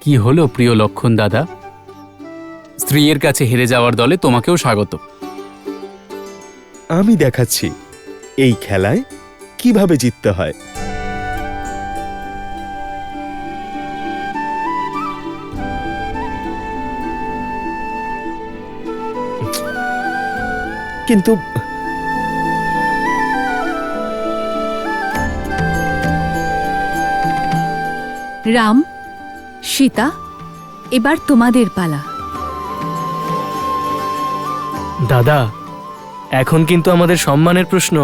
কি হলো প্রিয় লক্ষণ দাদা? স্ত্রীর কাছে হেরে যাওয়ার দলে তোমাকেও স্বাগত। আমি দেখাচ্ছি এই খেলায় কিভাবে জিততে হয়। কিন্তু রাম, সীতা, এবার তোমাদের পালা। দাদা, এখন কিন্তু আমাদের সম্মানের প্রশ্ন।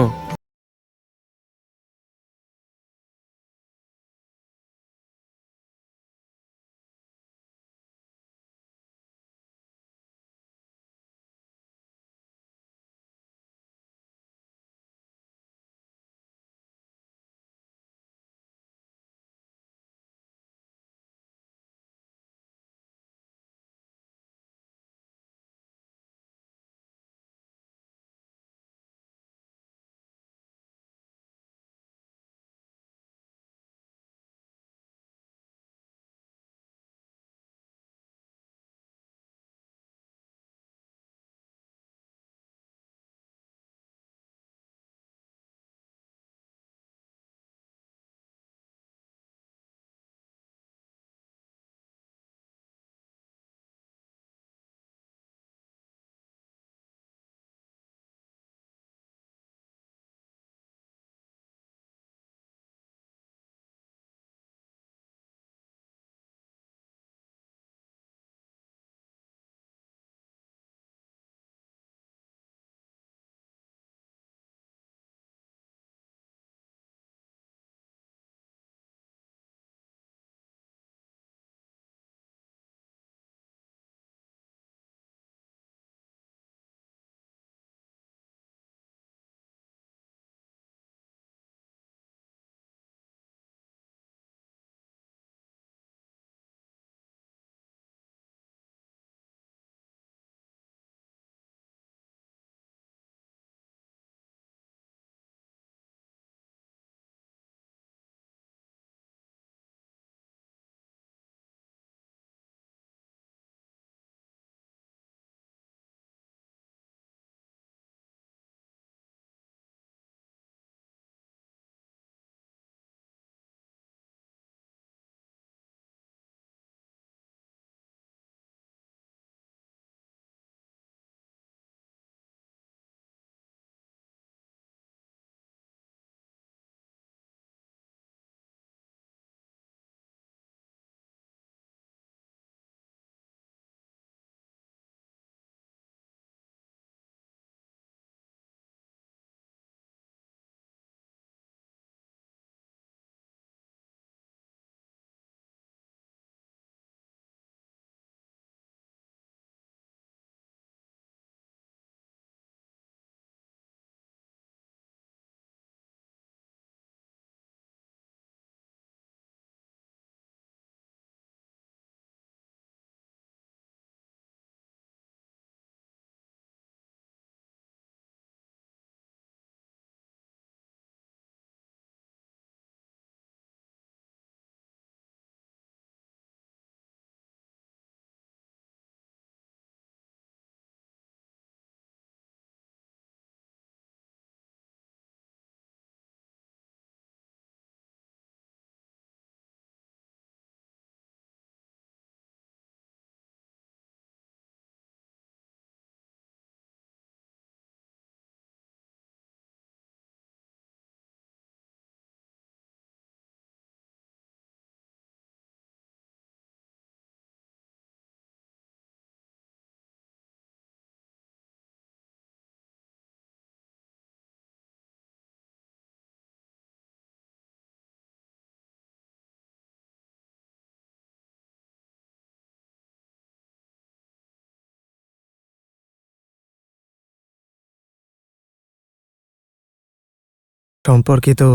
সম্পর্কে তো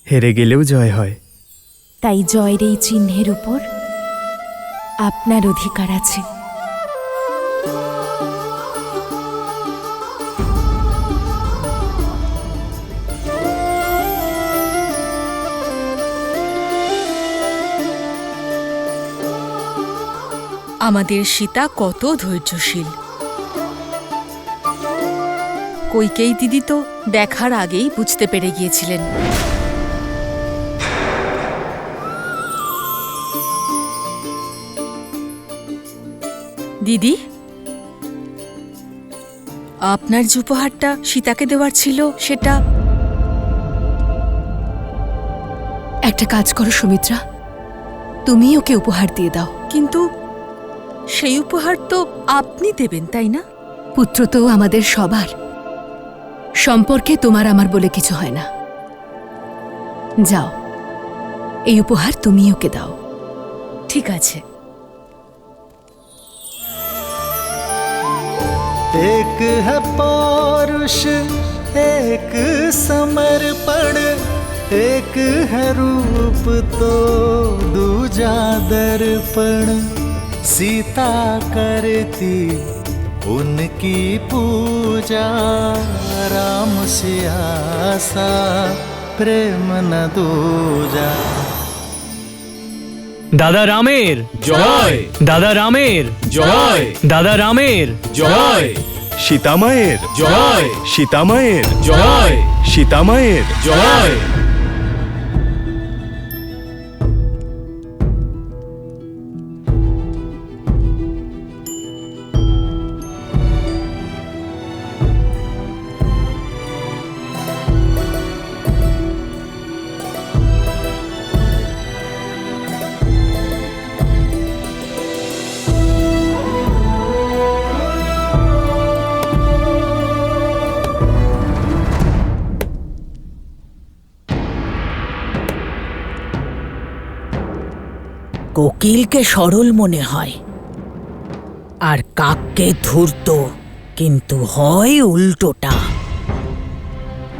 হেরে গেলেও জয় হয়। তাই জয়ের এই চিহ্নের উপর আপনার অধিকার আছে। আমাদের সীতা কত ধৈর্যশীল। কইকেয়ী দিদি তো দেখার আগেই বুঝতে পেরে গিয়েছিলেন। দিদি, আপনার যে উপহারটা সীতাকে দেওয়ার ছিল সেটা। একটা কাজ করো সুমিত্রা, তুমি ওকে উপহার দিয়ে দাও। কিন্তু সেই উপহার তো আপনি দেবেন, তাই না? পুত্র তো আমাদের সবার, সম্পর্কে তোমার আমার বলে কিছু হয় না। যাও, এই উপহার তুমি ওকে দাও। ঠিক আছে। एक है पौरुष, एक समर्पण, एक है रूप तो दूजा दर्पण। सीता करती उनकी पूजा, राम से आसा प्रेम न दूजा। দাদা রামের জয়, দাদা রামের জয়, দাদা রামের জয়, সীতামায়ের জয়, সীতামায়ের জয়, সীতামায়ের জয়। কোকিলকে সরল মনে হয় আর কাককে ধূর্ত, কিন্তু হয় উল্টোটা।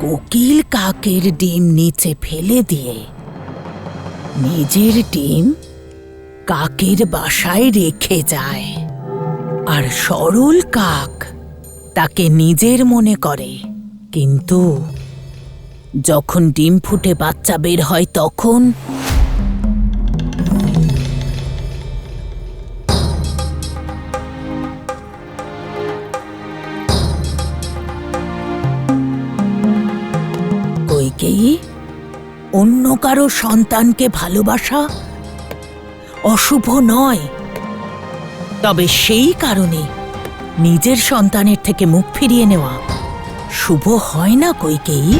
কোকিল কাকের ডিম নিচে ফেলে দিয়ে নিজের ডিম কাকের বাসায় রেখে যায়, আর সরল কাক তাকে নিজের মনে করে। কিন্তু যখন ডিম ফুটে বাচ্চা বের হয় তখন কইকেয়ী, অন্য কারো সন্তানকে ভালোবাসা অশুভ নয়, তবে সেই কারণে নিজের সন্তানের থেকে মুখ ফিরিয়ে নেওয়া শুভ হয় না কইকেয়ী।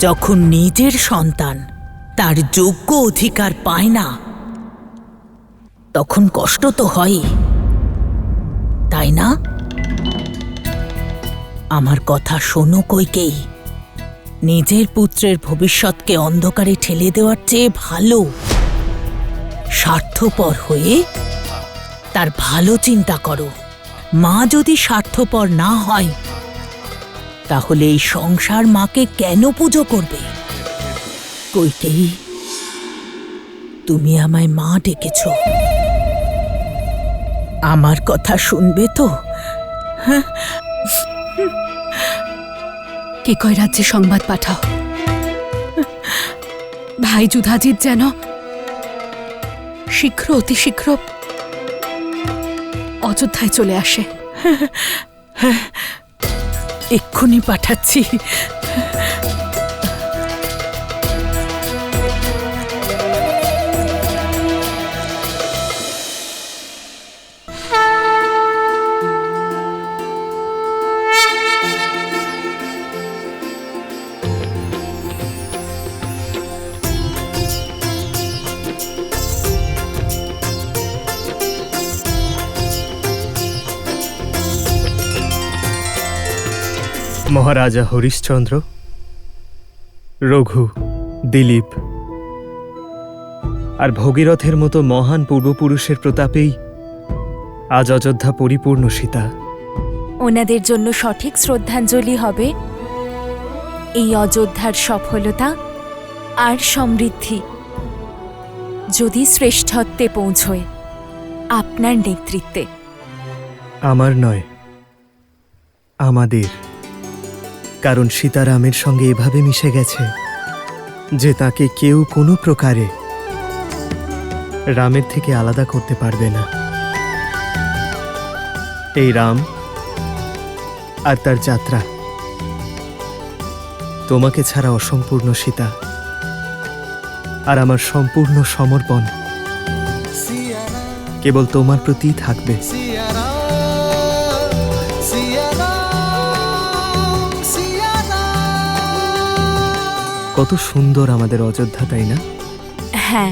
যখন নিজের সন্তান তার যোগ্য অধিকার পায় না, তখন কষ্ট তো হয়ই, তাই না? আমার কথা শোনো কইকেয়ী, নিজের পুত্রের ভবিষ্যৎকে অন্ধকারে ঠেলে দেওয়ার চেয়ে ভালো স্বার্থপর হয়ে তার ভালো চিন্তা করো। মা যদি স্বার্থপর না হয়, তাহলে এই সংসার মাকে কেন পুজো করবে? কইকেয়ী, তুমি আমায় মা ডেকেছ, আমার কথা শুনবে তো? হ্যাঁ, কেকয় রাজ্যে সংবাদ পাঠাও, ভাই যুধাজিৎ যেন শীঘ্র, অতি শীঘ্র অযোধ্যায় চলে আসে। এক্ষুনি পাঠাচ্ছি। মহারাজা হরিশ্চন্দ্র, রঘু, দিলীপ আর ভগীরথের মতো মহান পূর্বপুরুষের প্রতাপেই আজ অযোধ্যা পরিপূর্ণ। সীতা, ওনাদের জন্য সঠিক শ্রদ্ধাঞ্জলি হবে এই অযোধ্যার সফলতা আর সমৃদ্ধি যদি শ্রেষ্ঠত্বে পৌঁছয় আপনার নেতৃত্বে। আমার নয়, আমাদের। কারণ সীতারামের সঙ্গে এভাবে মিশে গেছে যে তাকে কেউ কোনো প্রকারে রামের থেকে আলাদা করতে পারবে না। এই রাম আর তার যাত্রা তোমাকে ছাড়া অসম্পূর্ণ সীতা, আর আমার সম্পূর্ণ সমর্পণ কেবল তোমার প্রতিই থাকবে। কত সুন্দর আমাদের অযোধ্যা, তাই না? হ্যাঁ,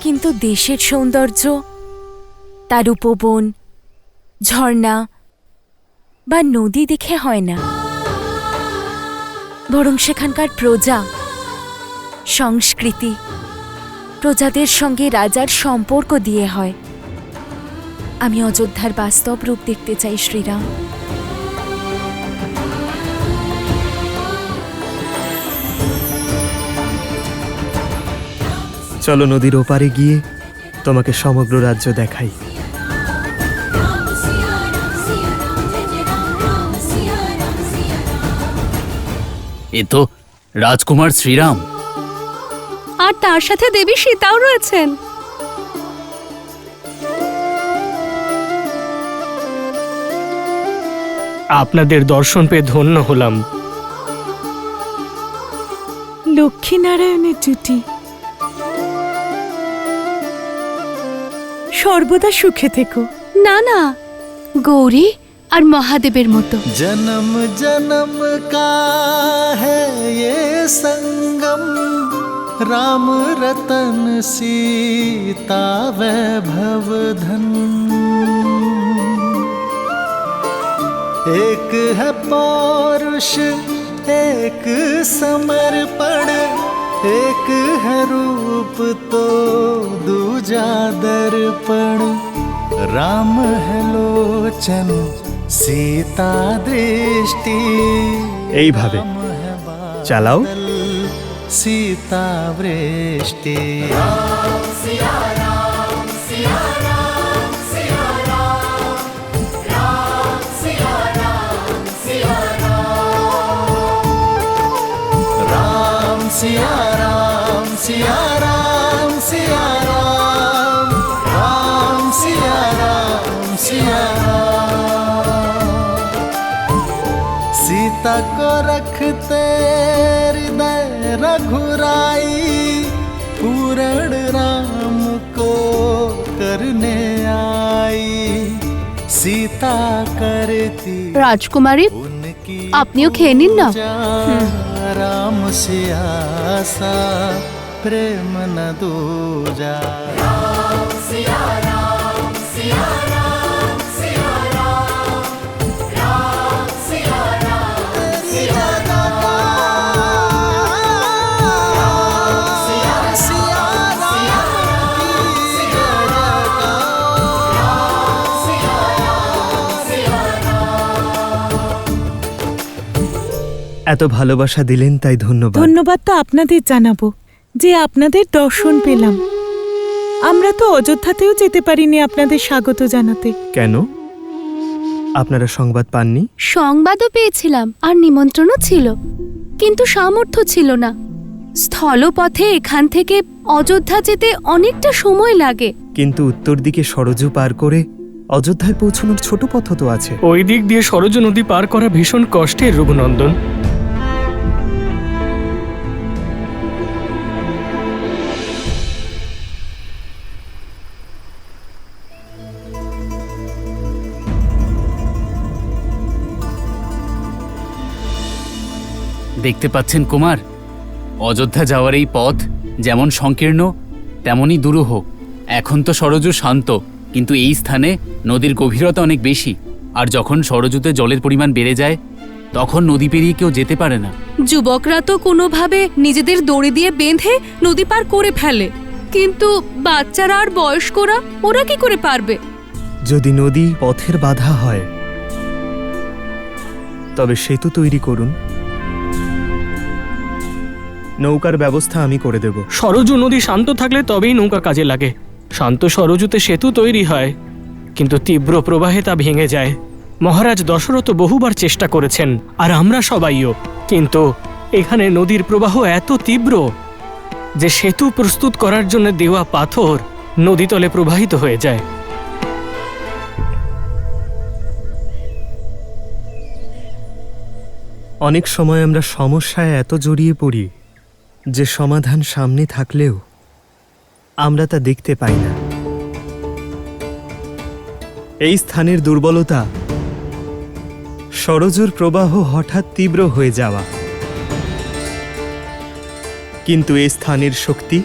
কিন্তু দেশের সৌন্দর্য তার উপবন, ঝর্ণা বা নদী দেখে হয় না, বরং সেখানকার প্রজা, সংস্কৃতি, প্রজাদের সঙ্গে রাজার সম্পর্ক দিয়ে হয়। আমি অযোধ্যার বাস্তব রূপ দেখতে চাই শ্রীরাম। চলো নদীর ওপারে গিয়ে তোমাকে সমগ্র রাজ্য দেখাই। এ তো রাজকুমার শ্রীরাম, আর তার সাথে দেবী সীতাও রয়েছেন। আপনাদের দর্শন পেয়ে ধন্য হলাম। লক্ষ্মীনারায়ণের জুটি সর্বদা সুখে থেকো। না না, গৌরী আর মহাদেবের মতো। जन्म जन्म का है ये संगम, राम रतन सीता वैभव धन। एक है पौरुष एक समर्पण, एक है रूप तो दूजा दर्पण। राम है लोचन सीता दृष्टि, এইভাবে চালাও। सीता वृष्टि। सिया राम सिया राम सिया राम, राम सिया राम सिया राम। सीता को रखते हृदय रघुराई, पूर्ण राम को करने आई। सीता करती রাজকুমারী, আপনিও খেয়ে নিন না। राम सिया सा प्रेम न दूजा। राम सिया राम सिया राम सिया राम, राम सिया राम सिया এত ভালোবাসা দিলেন তাই ধন্যবাদ। ধন্যবাদ তো আপনাদের জানাবো যে আপনাদের দর্শন পেলাম। আমরা তো অযোধ্যাতেও যেতে পারিনি আপনাদের স্বাগত জানাতে। কেন? আপনারা সংবাদ পাননি? সংবাদও পেয়েছিলাম আর নিমন্ত্রণও ছিল, কিন্তু সামর্থ্য ছিল না। স্থলপথে এখান থেকে অযোধ্যা যেতে অনেকটা সময় লাগে। কিন্তু উত্তর দিকে সরজু পার করে অযোধ্যায় পৌঁছানোর ছোট পথ তো আছে। ওই দিক দিয়ে সরজ নদী পার করা ভীষণ কষ্টের, রঘুনন্দন। দেখতে পাচ্ছেন কুমার, অযোধ্যা যাওয়ার এই পথ যেমন সংকীর্ণ তেমনই দুরূহ। এখন তো সরজু শান্ত, কিন্তু এই স্থানে নদীর গভীরতা অনেক বেশি, আর যখন সরজুতে জলের পরিমাণ বেড়ে যায় তখন নদী পেরিয়ে কেউ যেতে পারে না। যুবকরা তো কোনোভাবে নিজেদের দড়ি দিয়ে বেঁধে নদী পার করে ফেলে, কিন্তু বাচ্চারা আর বয়স্করা ওরা কি করে পারবে? যদি নদী পথের বাধা হয় তবে সেতু তৈরি করুন। নৌকার ব্যবস্থা আমি করে দেব। সরজু নদী শান্ত থাকলে তবেই নৌকা কাজে লাগে। শান্ত সরজুতে সেতু তৈরি হয়, কিন্তু তীব্র প্রবাহে তা ভেঙে যায়। মহারাজ দশরথ বহুবার চেষ্টা করেছেন, আর আমরা সবাইও, কিন্তু এখানে নদীর প্রবাহ এত তীব্র যে সেতু প্রস্তুত করার জন্য দেওয়া পাথর নদীতলে প্রবাহিত হয়ে যায়। অনেক সময় আমরা সমস্যায় এত জড়িয়ে পড়ি যে সমাধান সামনে থাকলেও আমরা তা দেখতে পাই না। এই স্থানের দুর্বলতা সরজুর প্রবাহ হঠাৎ তীব্র হয়ে যাওয়া, কিন্তু এই স্থানের শক্তি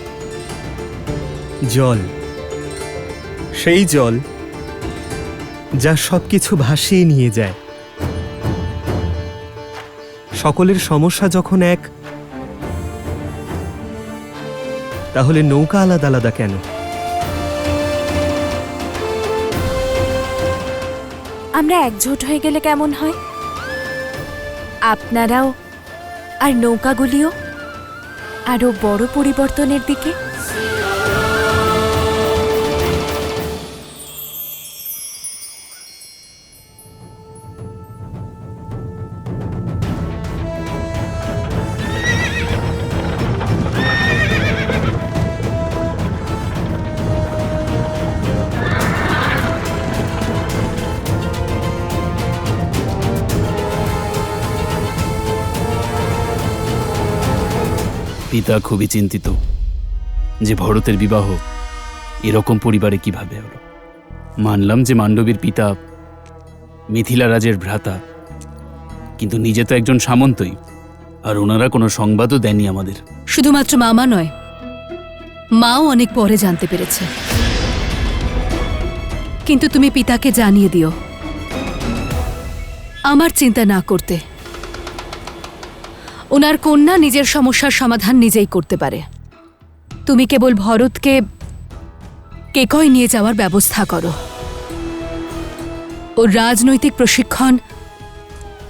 জল, সেই জল যা সবকিছু ভাসিয়ে নিয়ে যায়। সকলের সমস্যা যখন এক, তাহলে নৌকা আলাদা আলাদা কেন? আমরা একজোট হয়ে গেলে কেমন হয়? আপনারাও আর নৌকাগুলিও আরো বড় পরিবর্তনের দিকে। পিতা খুবই চিন্তিত যে ভরতের বিবাহ এরকম পরিবারে কিভাবে হলো। মানলাম যে মান্ডবীর পিতা মিথিলা রাজের ভ্রাতা, কিন্তু নিজে তো একজন সামন্তই, আর ওনারা কোনো সংবাদও দেননি আমাদের। শুধুমাত্র মামা নয়, মাও অনেক পরে জানতে পেরেছে। কিন্তু তুমি পিতাকে জানিয়ে দিও আমার চিন্তা না করতে। ওনার কন্যা নিজের সমস্যার সমাধান নিজেই করতে পারে। তুমি কেবল ভরতকে কেকয় নিয়ে যাওয়ার ব্যবস্থা করো। ওর রাজনৈতিক প্রশিক্ষণ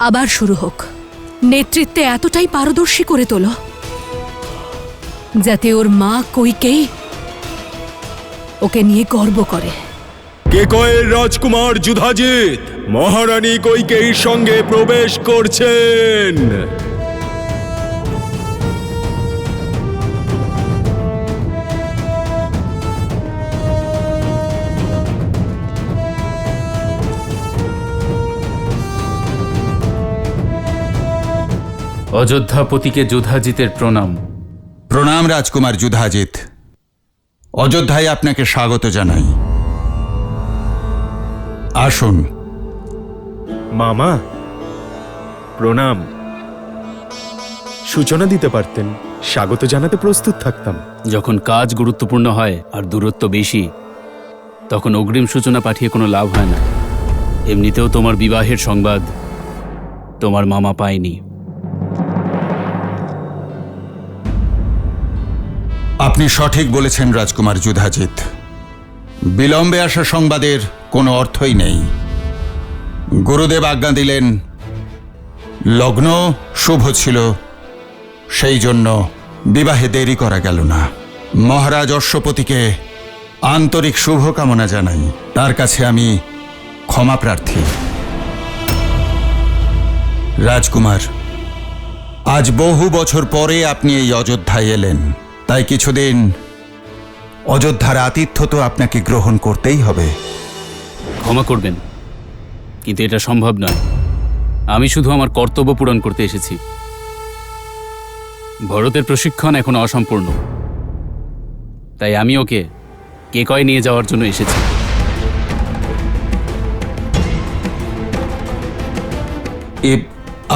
আবার শুরু হোক। নেতৃত্বে এতটাই পারদর্শী করে তোলো যাতে ওর মা কইকেই ওকে নিয়ে গর্ব করে। কেকয়ের রাজকুমার যুধাজিৎ মহারানী কৈকেয়ীর সঙ্গে প্রবেশ করছেন। অযোধ্যাপতিকে যুধাজিতের প্রণাম। প্রণাম রাজকুমার যুধাজিৎ। অযোধ্যায় আপনাকে স্বাগত জানাই। আসুন। মামা প্রণাম। সূচনা দিতে পারতেন, স্বাগত জানাতে প্রস্তুত থাকতাম। যখন কাজ গুরুত্বপূর্ণ হয় আর দূরত্ব বেশি, তখন অগ্রিম সূচনা পাঠিয়ে কোনো লাভ হয় না। এমনিতেও তোমার বিবাহের সংবাদ তোমার মামা পায়নি। আপনি সঠিক বলেছেন রাজকুমার যুধাজিৎ। বিলম্বে আসা সংবাদের কোনো অর্থই নেই। গুরুদেব আজ্ঞা দিলেন, লগ্ন শুভ ছিল, সেই জন্য বিবাহে দেরি করা গেল না। মহারাজ অশ্বপতিকে আন্তরিক শুভকামনা জানাই। তার কাছে আমি ক্ষমা প্রার্থী। রাজকুমার, আজ বহু বছর পরে আপনি এই অযোধ্যায় এলেন, তাই কিছুদিন অযোধ্যার আতিথ্য তো আপনাকে গ্রহণ করতেই হবে। ক্ষমা করবেন, কিন্তু এটা সম্ভব নয়। আমি শুধু আমার কর্তব্য পূরণ করতে এসেছি। ভরতের প্রশিক্ষণ এখন অসম্পূর্ণ, তাই আমি ওকে কেকয় নিয়ে যাওয়ার জন্য এসেছি।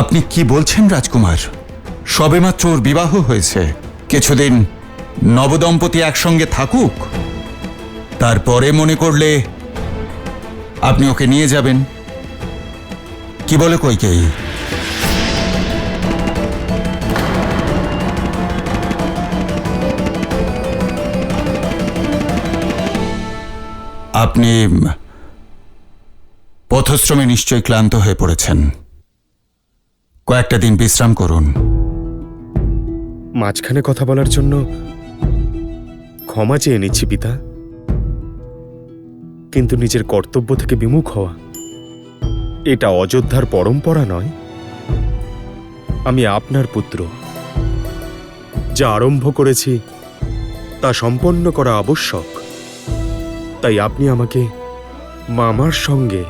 আপনি কি বলছেন রাজকুমার? সবেমাত্র ওর বিবাহ হয়েছে, কিছুদিন নবদম্পতি একসঙ্গে থাকুক, তারপরে মনে করলে আপনি ওকে নিয়ে যাবেন। কি বলে কৈকেয়ী? আপনি পথশ্রমে নিশ্চয়ই ক্লান্ত হয়ে পড়েছেন। কয়েকটা দিন বিশ্রাম করুন। মাঝখানে কথা বলার জন্য ক্ষমা চেয়ে নিচ্ছি পিতা, কিন্তু নিজের কর্তব্য থেকে বিমুখ হওয়া এটা অযোধ্যার পরম্পরা নয়। আমি আপনার পুত্র, যা আরম্ভ করেছি তা সম্পন্ন করা আবশ্যক। তাই আপনি আমাকে মামার সঙ্গে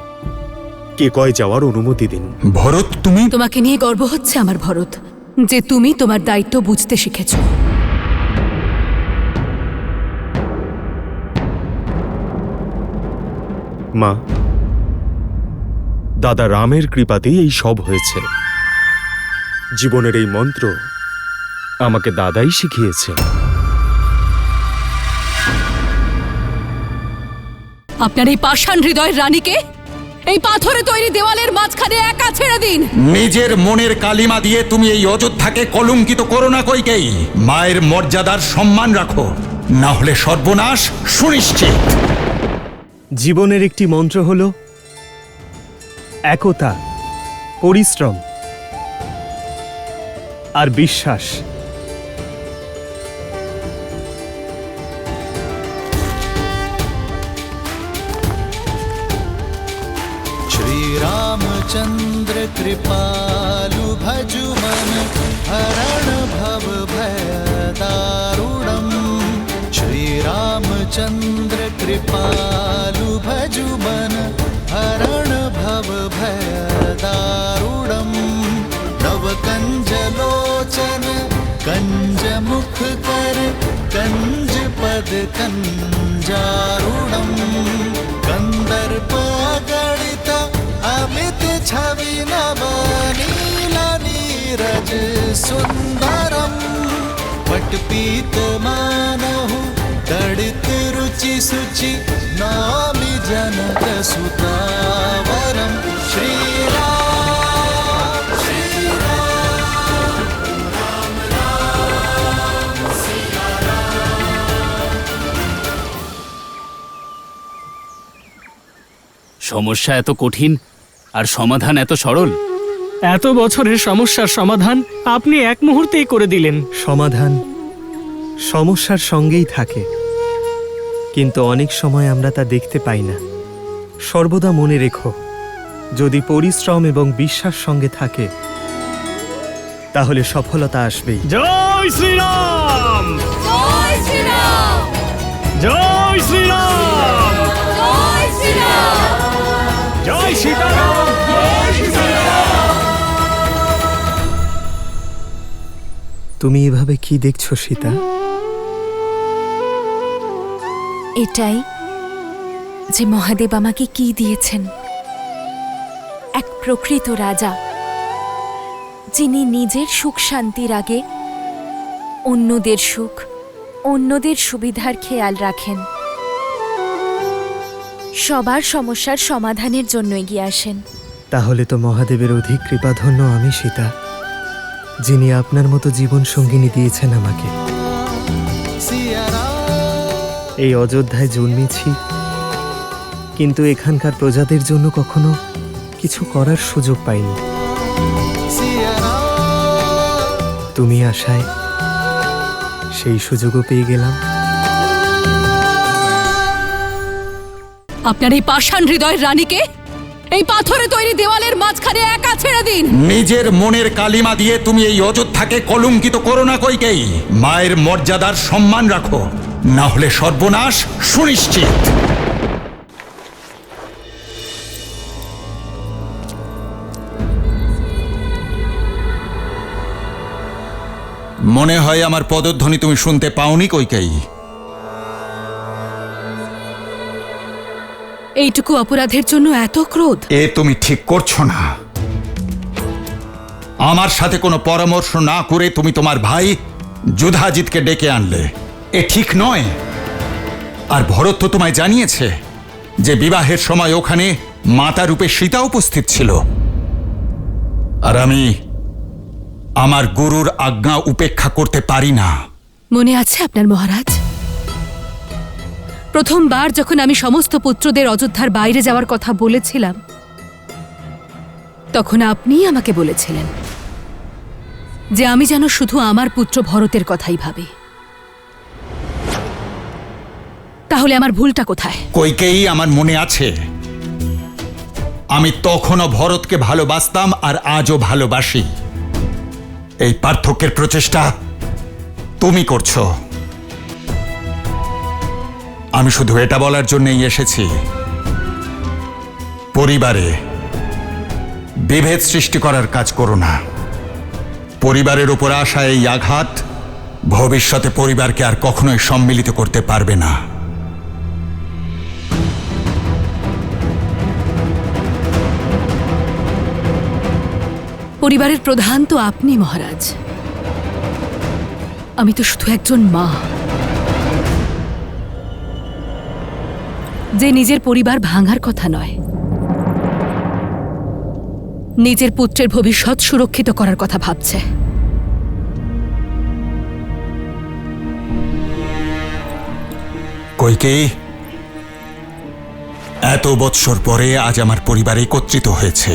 কে কয় যাওয়ার অনুমতি দিন। ভরত, তুমি তোমাকে নিয়ে গর্ব হচ্ছে আমার ভরত, যে তুমি তোমার দায়িত্ব বুঝতে শিখেছো। মা, দাদা রামের কৃপাতেই এই সব হয়েছে। জীবনের এই মন্ত্র আমাকে দাদাই শিখিয়েছে। আপনার এই পাষাণ হৃদয়ের রানীকে এই পাথরে তৈরি দেওয়ালের মাঝখানে একা ছেড়ে দিন। নিজের মনের কালিমা দিয়ে তুমি এই অযোধ্যাকে কলঙ্কিত করো না কইকেয়ী। মায়ের মর্যাদার সম্মান রাখো, না হলে সর্বনাশ সুনিশ্চিত। জীবনের একটি মন্ত্র হল একতা, পরিশ্রম আর বিশ্বাস। श्री रामचंद्र कृपालु भजु मन हरण भव भय दारुणम्। श्री रामचंद्र कृपालु भजु मन हरण भव भय दारुणम्। नव कंज लोचन कंज मुख कर कंज पद कंजारुणम्। कंदर्प गणित अमित छवि नव नील नीरज सुंदरम्। पटपीत मानहु दड़ित रुचि सुचि नामि जनक सुतावरम्। श्रीराम श्रीराम राम राम सिया সমস্যা এত কঠিন আর সমাধান এত সরল। এত বছরের সমস্যার সমাধান আপনি এক মুহূর্তেই করে দিলেন। সমাধান সমস্যার সঙ্গেই থাকে, কিন্তু অনেক সময় আমরা তা দেখতে পাই না। সর্বদা মনে রেখো, যদি পরিশ্রম এবং বিশ্বাস সঙ্গে থাকে তাহলে সফলতা আসবেই। জয় শ্রীরাম, জয় শ্রীরাম, জয় শ্রীরাম, জয় শ্রীরাম, জয় সীতারাম, জয় সীতারাম। তুমি এভাবে কি দেখছো সীতা? এটাই যে মহাদেব আমাকে কি দিয়েছেন, এক প্রকৃত রাজা, যিনি নিজের সুখ শান্তির আগে অন্যদের সুখ, অন্যদের সুবিধার খেয়াল রাখেন, সবার সমস্যার সমাধানের জন্য এগিয়ে আসেন। তাহলে তো মহাদেবের অধিক কৃপাধন্য আমি সীতা, যিনি আপনার মতো জীবন সঙ্গিনী দিয়েছেন আমাকে। এই অযোধ্যায় জন্মেছি, কিন্তু এখানকার প্রজাদের জন্য কখনো কিছু করার সুযোগ পাইনি। তুমি আশায় সেই সুযোগও পেয়ে গেলাম। আপনার এই পাষাণ হৃদয়ের রানীকে এই পাথরে তৈরি দেওয়ালের মাঝখানে একা ছেড়ে দিন। নিজের মনের কালিমা দিয়ে তুমি এই অযোধ্যাকে কলঙ্কিত করো না কইকেয়ী। মায়ের মর্যাদার সম্মান রাখো, না হলে সর্বনাশ সুনিশ্চিত। মনে হয় আমার পদধ্বনি তুমি শুনতে পাওনি কইকেয়ী। এইটুকু অপরাধের জন্য এত ক্রোধ? এ তুমি ঠিক করছো না। আমার সাথে কোনো পরামর্শ না করে তুমি তোমার ভাই যুধাজিৎকে ডেকে আনলে, এ ঠিক নয়। আর ভরত তো তোমায় জানিয়েছে যে বিবাহের সময় ওখানে মাতা রূপে সীতা উপস্থিত ছিল। আর আমি আমার গুরুর আজ্ঞা উপেক্ষা করতে পারি না। মনে আছে আপনার মহারাজ, প্রথমবার যখন আমি সমস্ত পুত্রদের অযোধ্যার বাইরে যাওয়ার কথা বলেছিলাম, তখন আপনিই আমাকে বলেছিলেন যে আমি যেন শুধু আমার পুত্র ভরতের কথাই ভাবি। তাহলে আমার ভুলটা কোথায়? কইকেয়ী আমার মনে আছে। আমি তখনও ভরতকে ভালোবাসতাম আর আজও ভালোবাসি। এই পার্থক্যের প্রচেষ্টা তুমি করছো। আমি শুধু এটা বলার জন্যই এসেছি, পরিবারে বিভেদ সৃষ্টি করার কাজ করো না। পরিবারের উপর আসা এই আঘাত ভবিষ্যতে পরিবারকে আর কখনোই সম্মিলিত করতে পারবে না। পরিবারের প্রধান তো আপনি মহারাজ, আমি তো শুধু একজন মা, যে নিজের পরিবার ভাঙার কথা নয়, নিজের পুত্রের ভবিষ্যৎ সুরক্ষিত করার কথা ভাবছে। কইকেয়ী, এত বৎসর পরে আজ আমার পরিবার একত্রিত হয়েছে।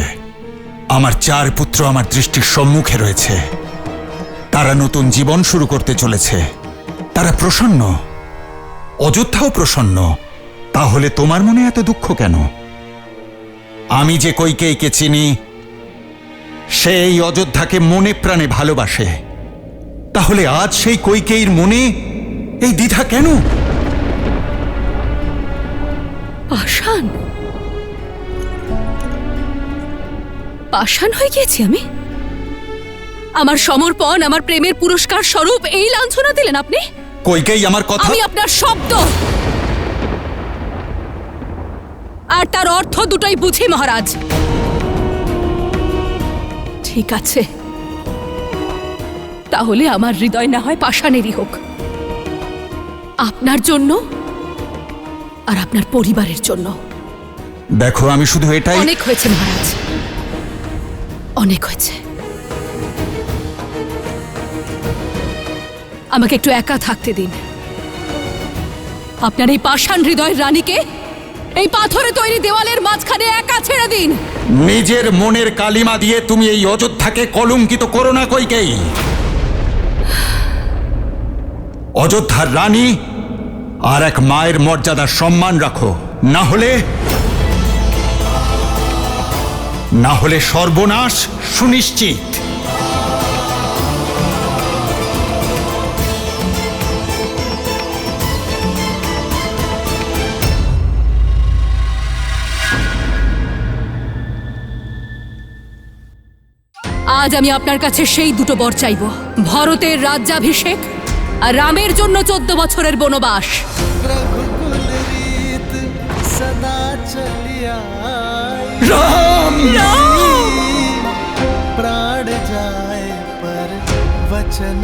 আমার 4 পুত্র আমার দৃষ্টির সম্মুখে রয়েছে। তারা নতুন জীবন শুরু করতে চলেছে। তারা প্রসন্ন, অযোধ্যাও প্রসন্ন। তাহলে তোমার মনে এত দুঃখ কেন? আমি যে কইকেয়ীকে চিনি, সে এই অযোধ্যাকে মনে প্রাণে ভালোবাসে। তাহলে আজ সেই কইকেয়ীর মনে এই দ্বিধা কেন? পাষাণ পাষাণ হয়ে গিয়েছি আমি? আমার সমর্পণ, আমার প্রেমের পুরস্কার স্বরূপ এই লাঞ্ছনা দিলেন আপনি? কইকেয়ী আমার কথা। আমি আপনার শব্দ আর তার অর্থ দুটোই বুঝি মহারাজ। ঠিক আছে, তাহলে আমার হৃদয় না হয় পাষাণেরই হোক, আপনার জন্য আর আপনার পরিবারের জন্য। দেখো, আমি শুধু এটাই। অনেক হয়েছে মহারাজ, অনেক হয়েছে। আমাকে একটু একা থাকতে দিন। আপনার এই পাষাণ হৃদয়ের রানীকে এই পাথরে তৈরি দেওয়ালের মাঝখানে একা ছেড়ে দিন। নিজের মনের কালিমা দিয়ে তুমি এই অযোধ্যাকে কলঙ্কিত করো না কইকেয়ী। অযোধ্যার রানী আর এক মায়ের মর্যাদার সম্মান রাখো, না হলে সর্বনাশ সুনিশ্চিত। আজ আমি আপনার কাছে সেই দুটো বর চাইব, ভরতের রাজ্যাভিষেক আর রামের জন্য 14 বছরের বনবাস। सदा चलिया राम प्राण जाए पर वचन न